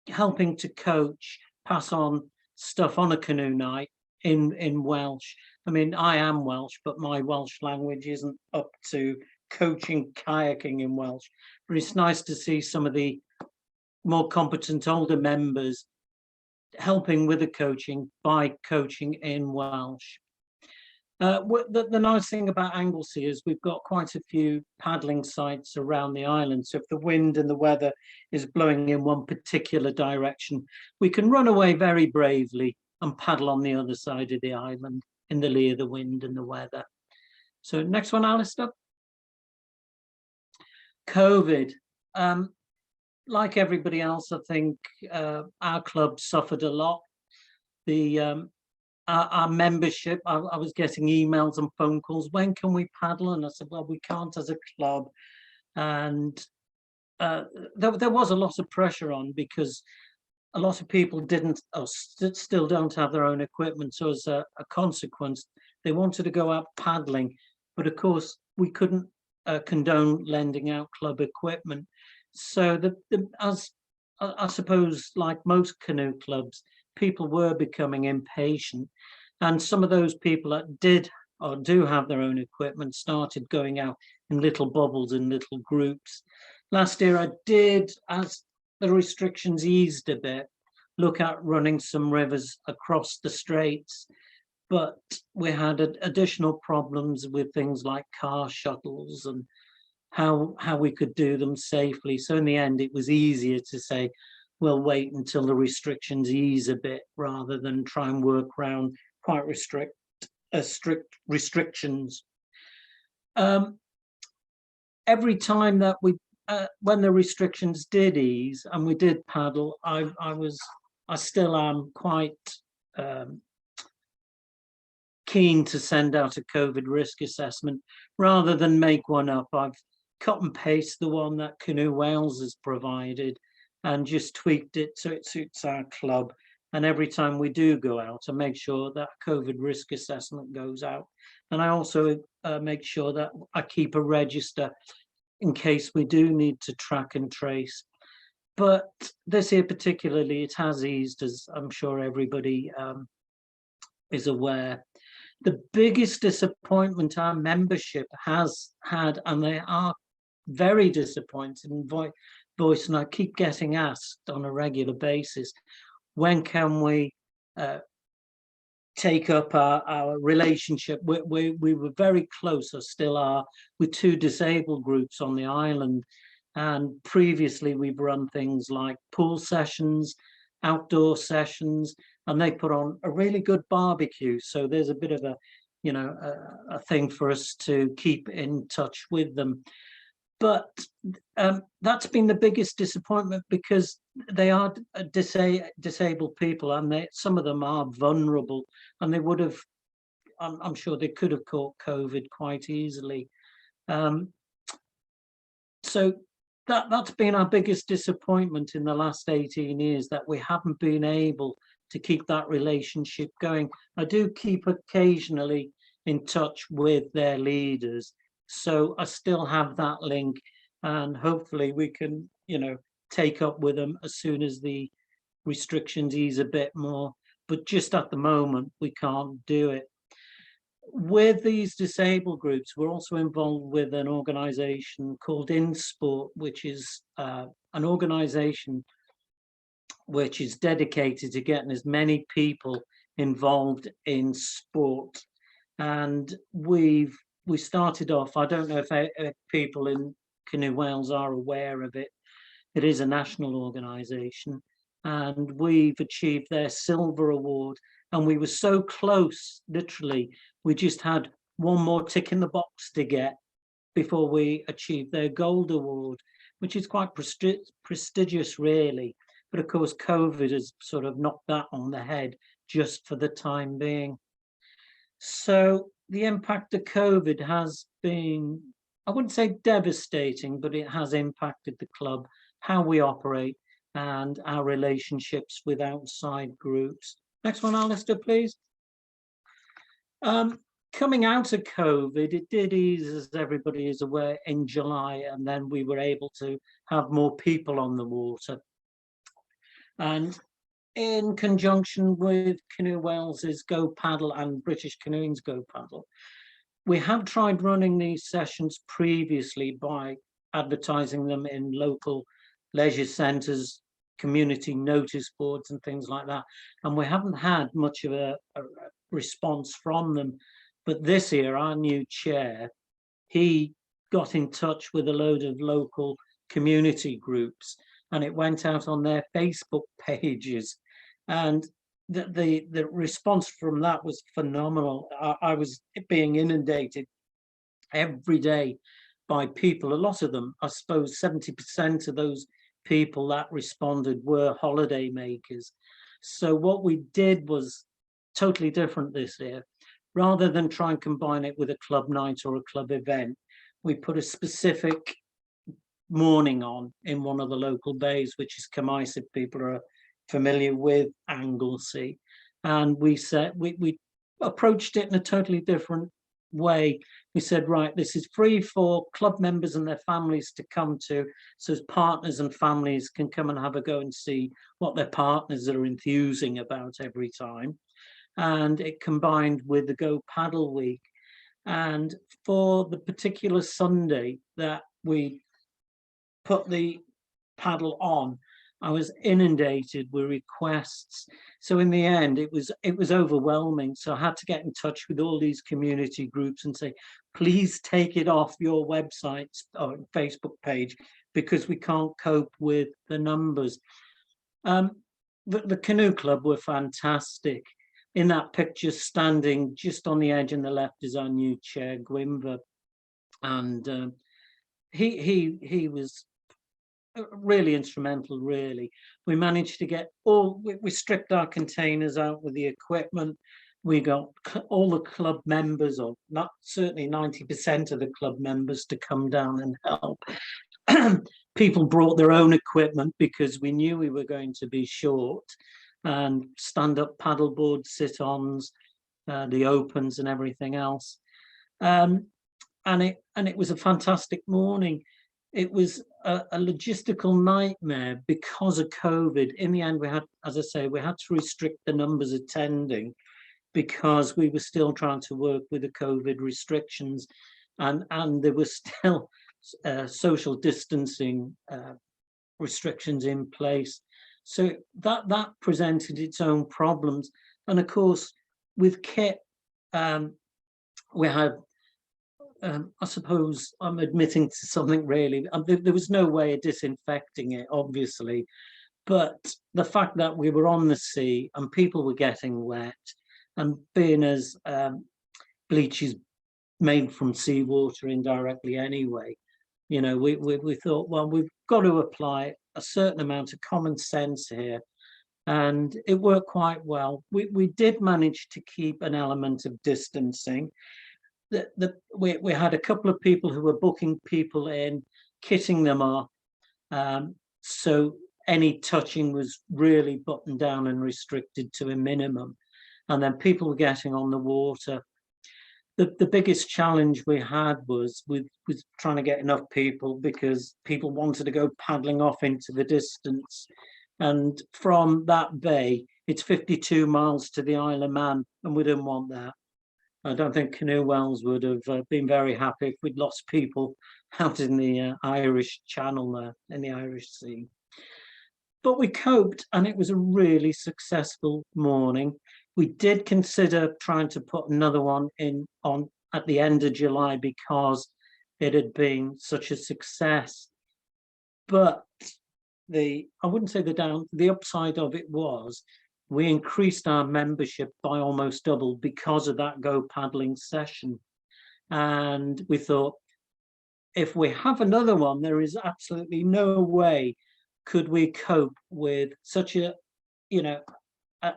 S9: helping to coach, pass on stuff on a canoe night in Welsh. I mean, I am Welsh, but my Welsh language isn't up to coaching kayaking in Welsh. But it's nice to see some of the more competent older members helping with the coaching by coaching in Welsh. The nice thing about Anglesey is we've got quite a few paddling sites around the island. So if the wind and the weather is blowing in one particular direction, we can run away very bravely and paddle on the other side of the island in the lee of the wind and the weather. So next one, Alistair. COVID. Like everybody else, I think our club suffered a lot. Our membership, I was getting emails and phone calls, when can we paddle? And I said, well, we can't as a club. And there was a lot of pressure on, because a lot of people didn't, or still don't have their own equipment. So as a consequence, they wanted to go out paddling. But of course, we couldn't condone lending out club equipment. So as I suppose, like most canoe clubs, people were becoming impatient, and some of those people that did or do have their own equipment started going out in little bubbles, in little groups. last year I did, as the restrictions eased a bit, look at running some rivers across the straits, but we had additional problems with things like car shuttles and how we could do them safely. So in the end, it was easier to say, we'll wait until the restrictions ease a bit rather than try and work around quite strict restrictions. Every time that when the restrictions did ease and we did paddle, I still am quite keen to send out a COVID risk assessment rather than make one up. I've cut and paste the one that Canoe Wales has provided and just tweaked it so it suits our club. And every time we do go out, I make sure that COVID risk assessment goes out. And I also make sure that I keep a register in case we do need to track and trace. But this year particularly, it has eased, as I'm sure everybody is aware. The biggest disappointment our membership has had, and they are very disappointed in voice, and I keep getting asked on a regular basis, when can we take up our relationship? We were very close, or still are, with 2 disabled groups on the island. And previously we've run things like pool sessions, outdoor sessions, and they put on a really good barbecue. So there's a bit of a, a thing for us to keep in touch with them. But that's been the biggest disappointment, because they are disabled people, and some of them are vulnerable, and they would have, I'm sure they could have caught COVID quite easily. So that's been our biggest disappointment in the last 18 years, that we haven't been able to keep that relationship going. I do keep occasionally in touch with their leaders, so I still have that link, and hopefully we can, take up with them as soon as the restrictions ease a bit more. But just at the moment, we can't do it. With these disabled groups, we're also involved with an organisation called InSport, which is an organisation which is dedicated to getting as many people involved in sport. And we started off, I don't know if people in Canoe Wales are aware of it, it is a national organisation, and we've achieved their silver award. And we were so close, literally, we just had one more tick in the box to get before we achieved their gold award, which is quite prestigious, really. But of course, COVID has sort of knocked that on the head just for the time being. So the impact of COVID has been, I wouldn't say devastating, but it has impacted the club, how we operate, and our relationships with outside groups. Next one, Alistair, please. Coming out of COVID, it did ease, as everybody is aware, in July, and then we were able to have more people on the water. And in conjunction with Canoe Wales's Go Paddle and British Canoeing's Go Paddle, we have tried running these sessions previously by advertising them in local leisure centres, community notice boards and things like that, and we haven't had much of a response from them. But this year, our new chair, he got in touch with a load of local community groups, and it went out on their Facebook pages, and the response from that was phenomenal. I was being inundated every day by people. A lot of them, I suppose 70% of those people that responded were holiday makers. So what we did was totally different this year. Rather than try and combine it with a club night or a club event, we put a specific morning on in one of the local bays, which is Camaise, if people are familiar with Anglesey. And we said, we approached it in a totally different way. We said, right, this is free for club members and their families to come to, so partners and families can come and have a go and see what their partners are enthusing about every time. And it combined with the Go Paddle Week. And for the particular Sunday that we put the paddle on, I was inundated with requests. So in the end, it was overwhelming. So I had to get in touch with all these community groups and say, please take it off your website or Facebook page, because we can't cope with the numbers. The Canoe Club were fantastic. In that picture, standing just on the edge on the left is our new chair, Gwynfor, and he was really instrumental. Really, we managed to get we stripped our containers out with the equipment. We got all the club members, or not certainly 90% of the club members, to come down and help. People brought their own equipment because we knew we were going to be short, and stand-up paddleboard, sit-ons, the opens and everything else. And it was a fantastic morning. It was a logistical nightmare because of COVID. In the end, we had, as I say, we had to restrict the numbers attending because we were still trying to work with the COVID restrictions, and there was still social distancing restrictions in place. So that presented its own problems. And of course, with kit, we had, I suppose I'm admitting to something really, there was no way of disinfecting it, obviously, but the fact that we were on the sea and people were getting wet, and being as bleach is made from seawater indirectly anyway, you know, we thought, well, we've got to apply a certain amount of common sense here, and it worked quite well. We did manage to keep an element of distancing. We had a couple of people who were booking people in, kitting them off, so any touching was really buttoned down and restricted to a minimum, and then people were getting on the water. The biggest challenge we had was trying to get enough people, because people wanted to go paddling off into the distance. And from that bay, it's 52 miles to the Isle of Man, and we didn't want that. I don't think Canoe Wales would have been very happy if we'd lost people out in the Irish Channel there, in the Irish Sea. But we coped, and it was a really successful morning. We did consider trying to put another one on at the end of July because it had been such a success. But I wouldn't say the upside of it was we increased our membership by almost double because of that go paddling session. And we thought, if we have another one, there is absolutely no way could we cope with such a, you know,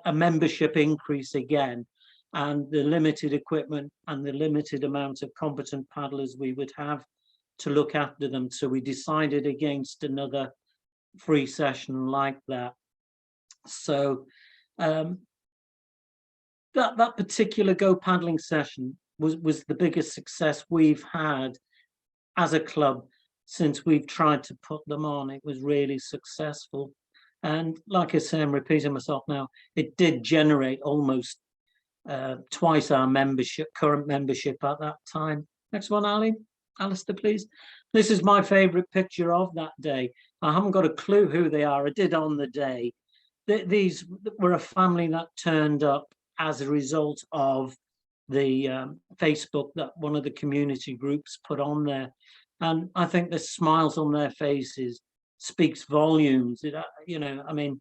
S9: a membership increase again, and the limited equipment and the limited amount of competent paddlers we would have to look after them. So we decided against another free session like that. So that particular go paddling session was the biggest success we've had as a club since we've tried to put them on. It was really successful. And like I say, I'm repeating myself now, it did generate almost twice our membership, current membership at that time. Next one, Alistair, please. This is my favourite picture of that day. I haven't got a clue who they are. I did on the day. These were a family that turned up as a result of the Facebook that one of the community groups put on there. And I think the smiles on their faces speaks volumes. You know, I mean,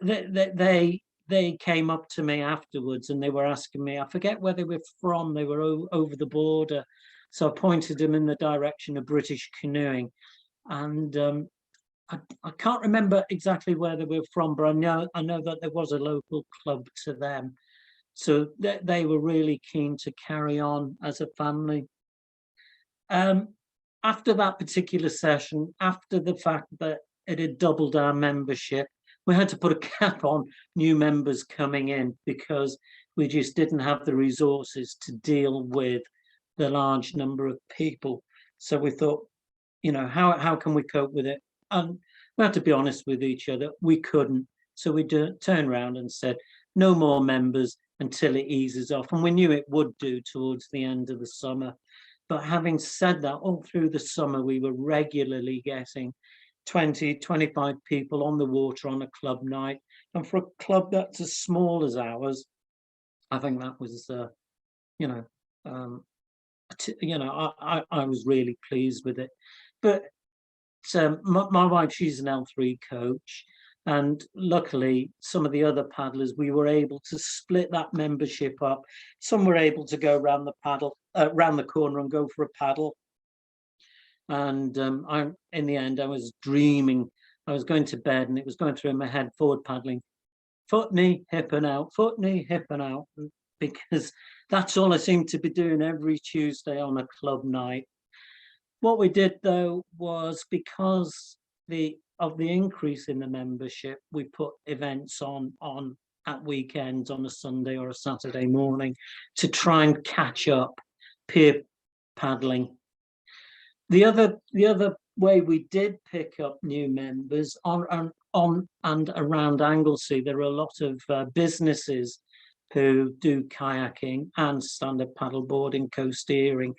S9: they came up to me afterwards and they were asking me, I forget where they were from, they were over the border. So I pointed them in the direction of British canoeing. And I can't remember exactly where they were from, but I know that there was a local club to them. So they were really keen to carry on as a family. After that particular session, after the fact that it had doubled our membership, we had to put a cap on new members coming in because we just didn't have the resources to deal with the large number of people. So we thought, you know, how can we cope with it? And we had to be honest with each other, we couldn't. So we turned around and said, no more members until it eases off. And we knew it would do towards the end of the summer. But having said that, all through the summer, we were regularly getting 20, 25 people on the water on a club night. And for a club that's as small as ours, I think that was, I was really pleased with it. But my wife, she's an L3 coach. And luckily, some of the other paddlers, we were able to split that membership up. Some were able to go around the corner and go for a paddle. And in the end, I was dreaming. I was going to bed, and it was going through my head, forward paddling, foot, knee, hip and out, foot, knee, hip and out, because that's all I seemed to be doing every Tuesday on a club night. What we did, though, was because of the increase in the membership, we put events on at weekends, on a Sunday or a Saturday morning, to try and catch up peer paddling. The other way we did pick up new members on and around Anglesey, there are a lot of businesses who do kayaking and stand-up paddleboarding, co-steering,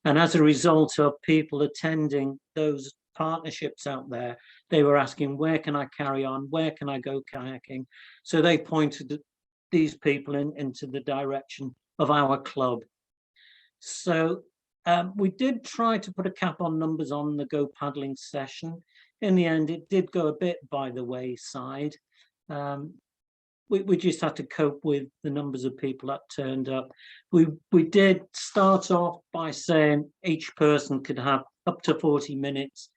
S9: and as a result of people attending those partnerships out there, they were asking, where can I carry on? Where can I go kayaking? So they pointed these people into the direction of our club. So we did try to put a cap on numbers on the go paddling session. In the end, it did go a bit by the wayside. We just had to cope with the numbers of people that turned up. We did start off by saying each person could have up to 40 minutes,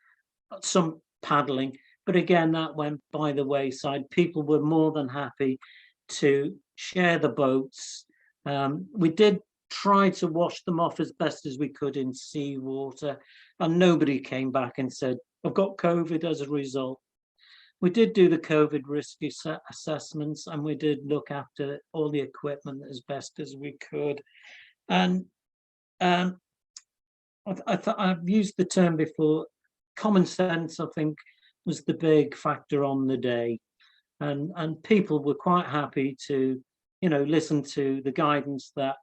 S9: some paddling, but again, that went by the wayside. People were more than happy to share the boats. We did try to wash them off as best as we could in seawater, and nobody came back and said, I've got COVID as a result. We did do the COVID risk assessments, and we did look after all the equipment as best as we could. And I've used the term before, common sense, I think, was the big factor on the day. And people were quite happy to, listen to the guidance that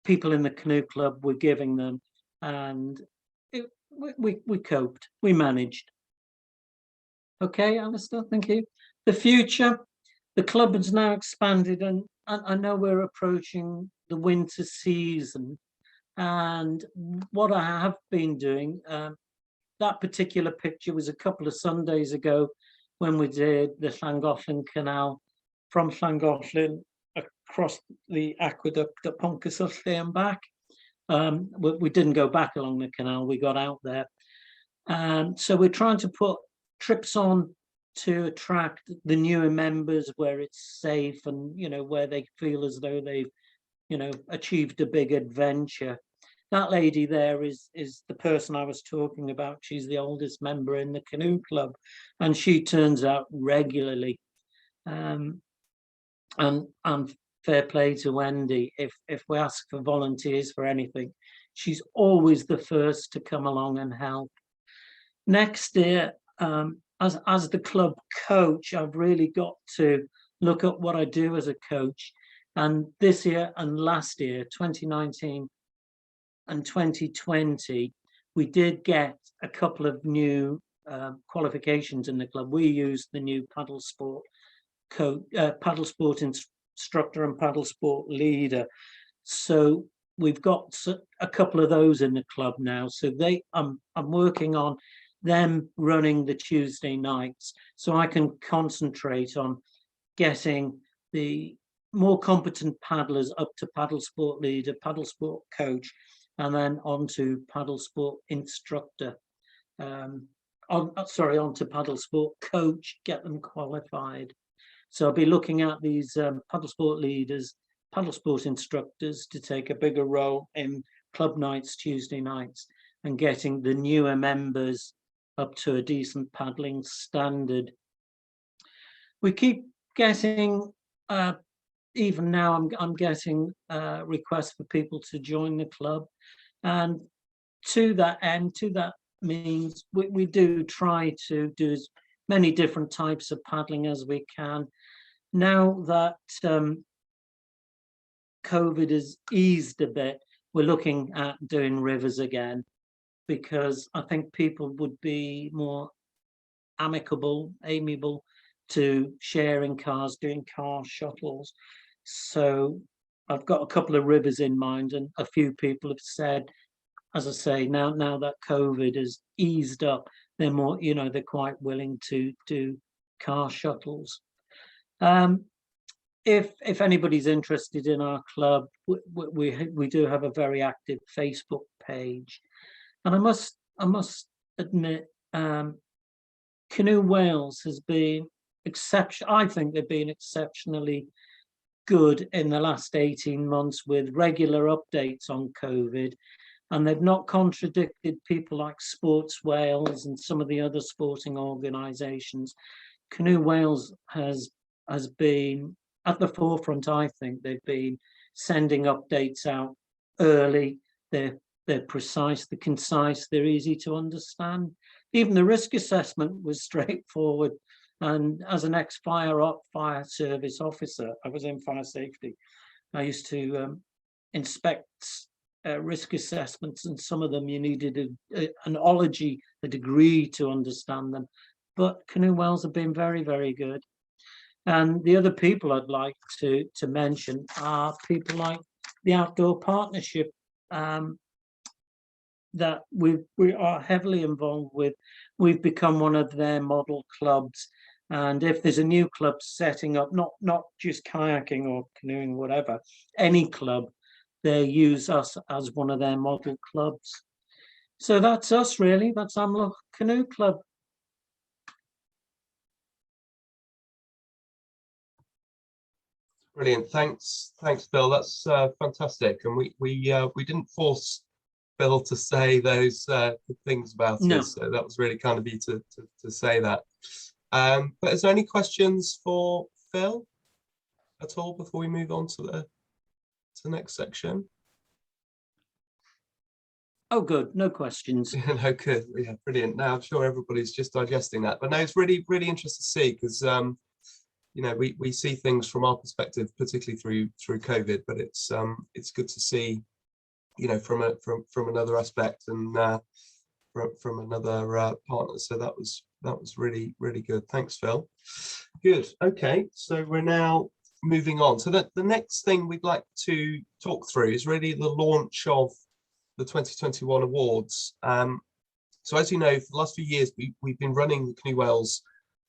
S9: people in the canoe club were giving them. And we coped, we managed. Okay, Alistair, thank you. The future, the club has now expanded, and I know we're approaching the winter season. And what I have been doing, that particular picture was a couple of Sundays ago when we did the Llangollen Canal from Llangollen across the aqueduct at Poncysullle and back. We didn't go back along the canal, we got out there. And so we're trying to put trips on to attract the newer members where it's safe and, where they feel as though they've, achieved a big adventure. That lady there is the person I was talking about. She's the oldest member in the canoe club, and she turns out regularly. And fair play to Wendy. If we ask for volunteers for anything, she's always the first to come along and help. Next year, as the club coach, I've really got to look at what I do as a coach. And this year and last year, 2019 and 2020, we did get a couple of new qualifications in the club. We used the new paddle sport instructor and paddle sport leader. So we've got a couple of those in the club now. So I'm working on them running the Tuesday nights, so I can concentrate on getting the more competent paddlers up to paddle sport leader, paddle sport coach, and then on to paddle sport instructor. Onto paddle sport coach, get them qualified. So I'll be looking at these paddle sport leaders, paddle sport instructors to take a bigger role in club nights, Tuesday nights, and getting the newer members up to a decent paddling standard. We keep getting, even now I'm getting requests for people to join the club. And to that end, to that means we do try to do as many different types of paddling as we can. Now that COVID has eased a bit, we're looking at doing rivers again, because I think people would be more amiable to sharing cars, doing car shuttles. So I've got a couple of rivers in mind, and a few people have said, as I say, now that COVID has eased up, they're more, they're quite willing to do car shuttles. If anybody's interested in our club, we do have a very active Facebook page, and I must admit, Canoe Wales has been I think they've been exceptionally good in the last 18 months with regular updates on COVID, and they've not contradicted people like Sports Wales and some of the other sporting organisations. Canoe Wales has been at the forefront. I think they've been sending updates out early. They're precise, they're concise, they're easy to understand. Even the risk assessment was straightforward. And as an ex-fire service officer, I was in fire safety. I used to inspect risk assessments, and some of them you needed an ology, a degree to understand them. But Canoe Wales have been very, very good. And the other people I'd like to mention are people like the Outdoor Partnership that we are heavily involved with. We've become one of their model clubs. And if there's a new club setting up, not just kayaking or canoeing, whatever, any club, they use us as one of their model clubs. So that's us, really. That's Amlwch Canoe Club.
S3: Brilliant. Thanks, Phil. That's fantastic. And we didn't force Phil to say those things about us, so that was really kind of you to say that. But is there any questions for Phil at all before we move on to the next section?
S9: Oh, good. No questions.
S3: No, good. Yeah, brilliant. Now I'm sure everybody's just digesting that, but no, it's really, really interesting to see, because we see things from our perspective, particularly through COVID, but it's good to see, from another aspect and from another partner. So that was really, really good. Thanks, Phil. Good. Okay, so we're now moving on. So the next thing we'd like to talk through is really the launch of the 2021 awards. So as you know, for the last few years, we've been running the Canoe Wales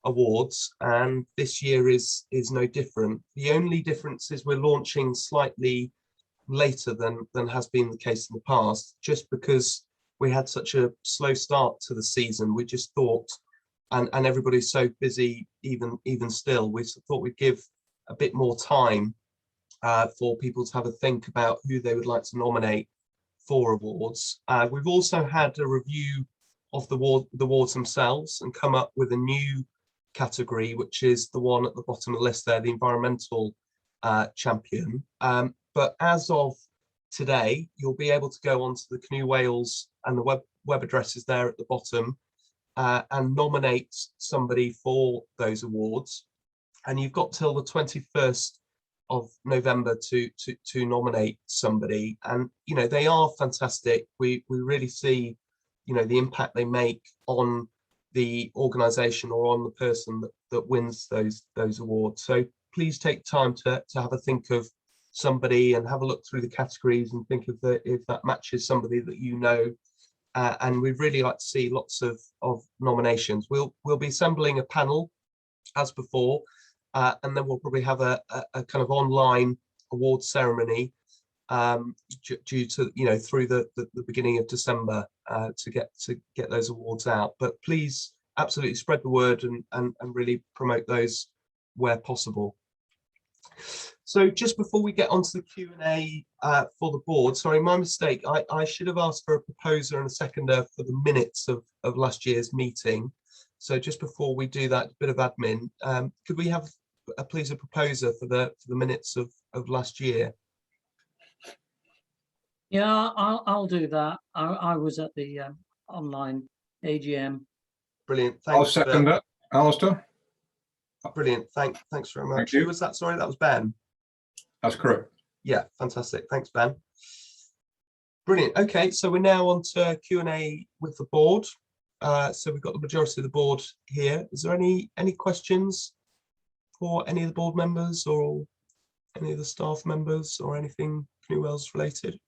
S3: Awards, and this year is no different. The only difference is we're launching slightly later than has been the case in the past, just because we had such a slow start to the season. We just thought, and everybody's so busy even still, we thought we'd give a bit more time for people to have a think about who they would like to nominate for awards. We've also had a review of the awards themselves and come up with a new category, which is the one at the bottom of the list there, the environmental champion. But as of today, you'll be able to go onto the Canoe Wales, and the web address is there at the bottom, and nominate somebody for those awards. And you've got till the 21st of November to nominate somebody. And they are fantastic. We really see the impact they make on the organization or on the person that wins those awards. So please take time to have a think of somebody and have a look through the categories and think of if that matches somebody that and we'd really like to see lots of nominations. We'll be assembling a panel as before, and then we'll probably have a kind of online award ceremony due to through the beginning of December to get those awards out. But please absolutely spread the word and really promote those where possible. So just before we get onto the Q&A for the board, sorry, my mistake. I should have asked for a proposer and a seconder for the minutes of last year's meeting. So just before we do that, a bit of admin, could we have please a proposer for the minutes of last year?
S9: Yeah, I'll do that. I was at the online AGM.
S3: Brilliant. Thanks.
S10: I'll second that, Alistair.
S3: Brilliant. Thanks very much.
S10: Thank you.
S3: Who was that? Sorry, that was Ben.
S10: That's correct.
S3: Yeah, fantastic. Thanks, Ben. Brilliant. Okay, so we're now on to Q&A with the board. So we've got the majority of the board here. Is there any questions for any of the board members or any of the staff members or anything Canoe Wales related?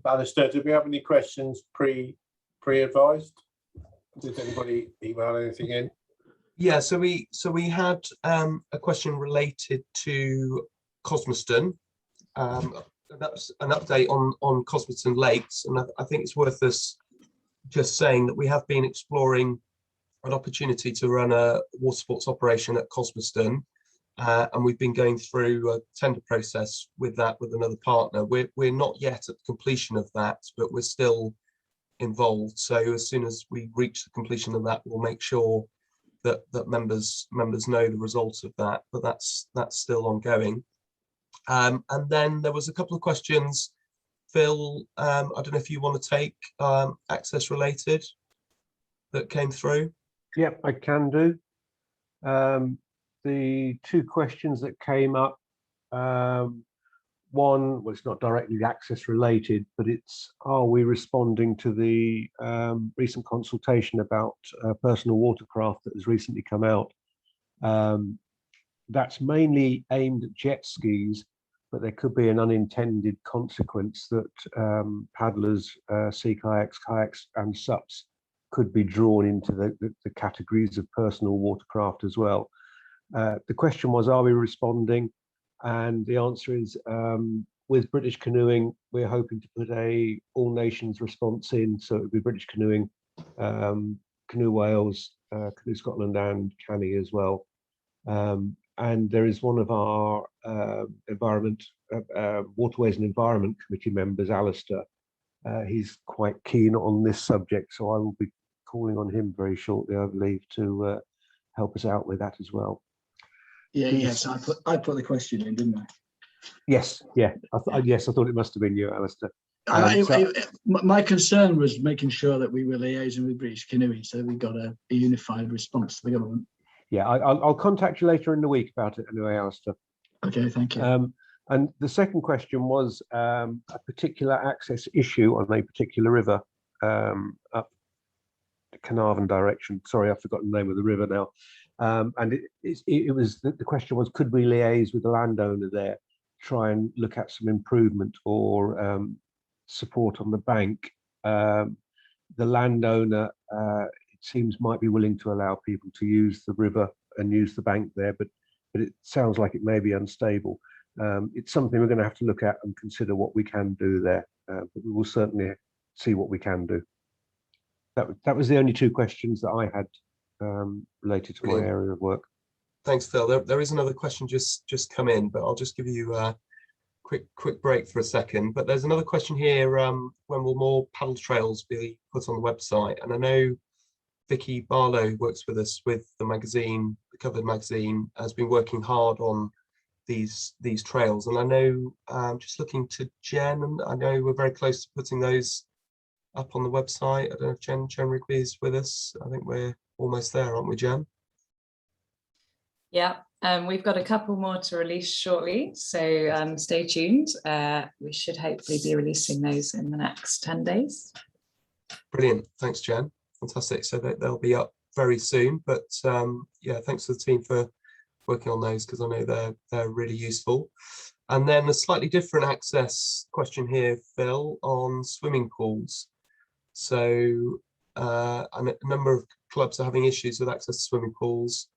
S7: Alistair, do we have any questions pre-advised? Did anybody email anything in?
S3: Yeah, so we had a question related to Cosmoston. That's an update on Cosmoston Lakes, and I think it's worth us just saying that we have been exploring an opportunity to run a water sports operation at Cosmoston, and we've been going through a tender process with another partner. We're not yet at the completion of that, but we're still involved. So as soon as we reach the completion of that, we'll make sure that members know the result of that, but that's still ongoing. And then there was a couple of questions, Phil, I don't know if you want to take access related that came through.
S6: Yep, I can do. The two questions that came up, one, well, it's not directly access related, but it's, are we responding to the recent consultation about personal watercraft that has recently come out? That's mainly aimed at jet skis, but there could be an unintended consequence that paddlers, sea kayaks, kayaks and sups could be drawn into the categories of personal watercraft as well. The question was, are we responding? And the answer is, with British Canoeing, we're hoping to put a all nations response in. So it would be British Canoeing, Canoe Wales, Canoe Scotland and Canny as well. And there is one of our Waterways and Environment Committee members, Alistair. He's quite keen on this subject, so I will be calling on him very shortly, I believe, to help us out with that as well.
S11: Yeah, yes, I put the question in, didn't I?
S6: Yes, yeah, yes, I thought it must have been you, Alistair.
S11: My concern was making sure that we were liaising with British Canoeing, so we got a unified response to the government.
S6: Yeah, I'll contact you later in the week about it anyway, Alistair.
S11: Okay, thank you.
S6: And the second question was a particular access issue on a particular river up the Carnarvon direction. Sorry, I've forgotten the name of the river now. And it was the question was, could we liaise with the landowner there, try and look at some improvement or support on the bank? The landowner, it seems, might be willing to allow people to use the river and use the bank there, but it sounds like it may be unstable. It's something we're going to have to look at and consider what we can do there, but we will certainly see what we can do. That was the only two questions that I had related to my area of work.
S3: Thanks, Phil. There is another question just come in, but I'll just give you a quick break for a second. But there's another question here. When will more paddle trails be put on the website? And I know Vicky Barlow works with us with the magazine, the Covered magazine, has been working hard on these trails. And I know, just looking to Jen, and I know we're very close to putting those up on the website. I don't know if Jen Rigby is with us. I think we're almost there, aren't we, Jen?
S12: Yeah, we've got a couple more to release shortly, so stay tuned. We should hopefully be releasing those in the next 10 days.
S3: Brilliant, thanks, Jen. Fantastic. So they'll be up very soon. But yeah, thanks to the team for working on those, because I know they're really useful. And then a slightly different access question here, Phil, on swimming pools. So a number of clubs are having issues with access to swimming pools,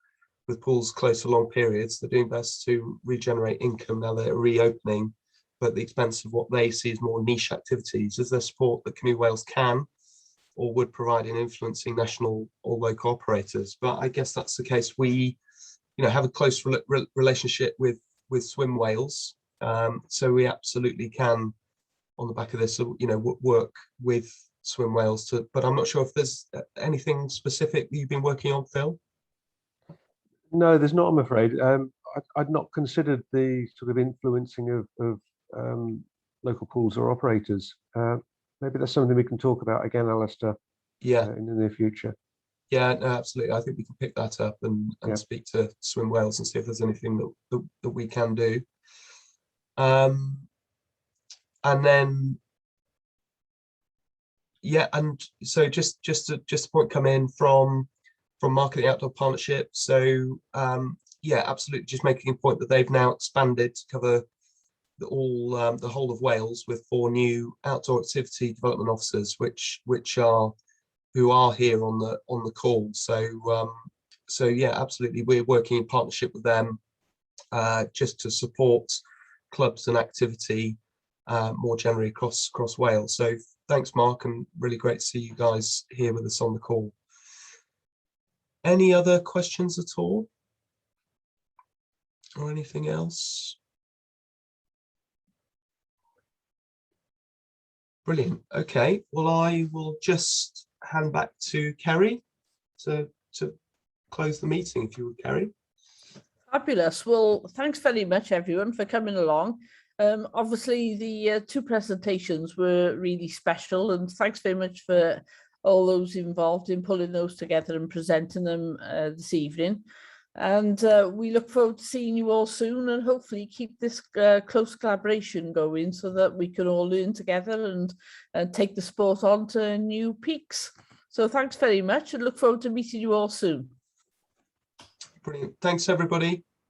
S3: with pools closed for long periods. They're doing best to regenerate income now they're reopening, but at the expense of what they see as more niche activities. Is there support that Canoe Wales can or would provide in influencing national or local operators? But I guess that's the case. We, have a close relationship with Swim Wales, so we absolutely can, on the back of this, work with Swim Wales. But I'm not sure if there's anything specific that you've been working on, Phil.
S6: No, there's not, I'm afraid. I'd not considered the sort of influencing of local pools or operators. Maybe that's something we can talk about again, Alistair,
S3: yeah,
S6: in the near future.
S3: Yeah, no, absolutely. I think we can pick that up and
S6: Yeah.
S3: speak to Swim Wales and see if there's anything that we can do. And then, yeah, and so just a point come in from Marketing Outdoor Partnership. So yeah, absolutely, just making a point that they've now expanded to cover the whole of Wales with 4 new outdoor activity development officers, who are here on the call. So yeah, absolutely, we're working in partnership with them just to support clubs and activity more generally across Wales. So thanks, Mark, and really great to see you guys here with us on the call. Any other questions at all? Or anything else? Brilliant. Okay, well, I will just hand back to Kerry to close the meeting, if you would, Kerry.
S1: Fabulous. Well, thanks very much, everyone, for coming along. Obviously, the 2 presentations were really special, and thanks very much for all those involved in pulling those together and presenting them this evening. And we look forward to seeing you all soon, and hopefully keep this close collaboration going so that we can all learn together and take the sport on to new peaks. So thanks very much, and look forward to meeting you all soon.
S3: Brilliant. Thanks, everybody.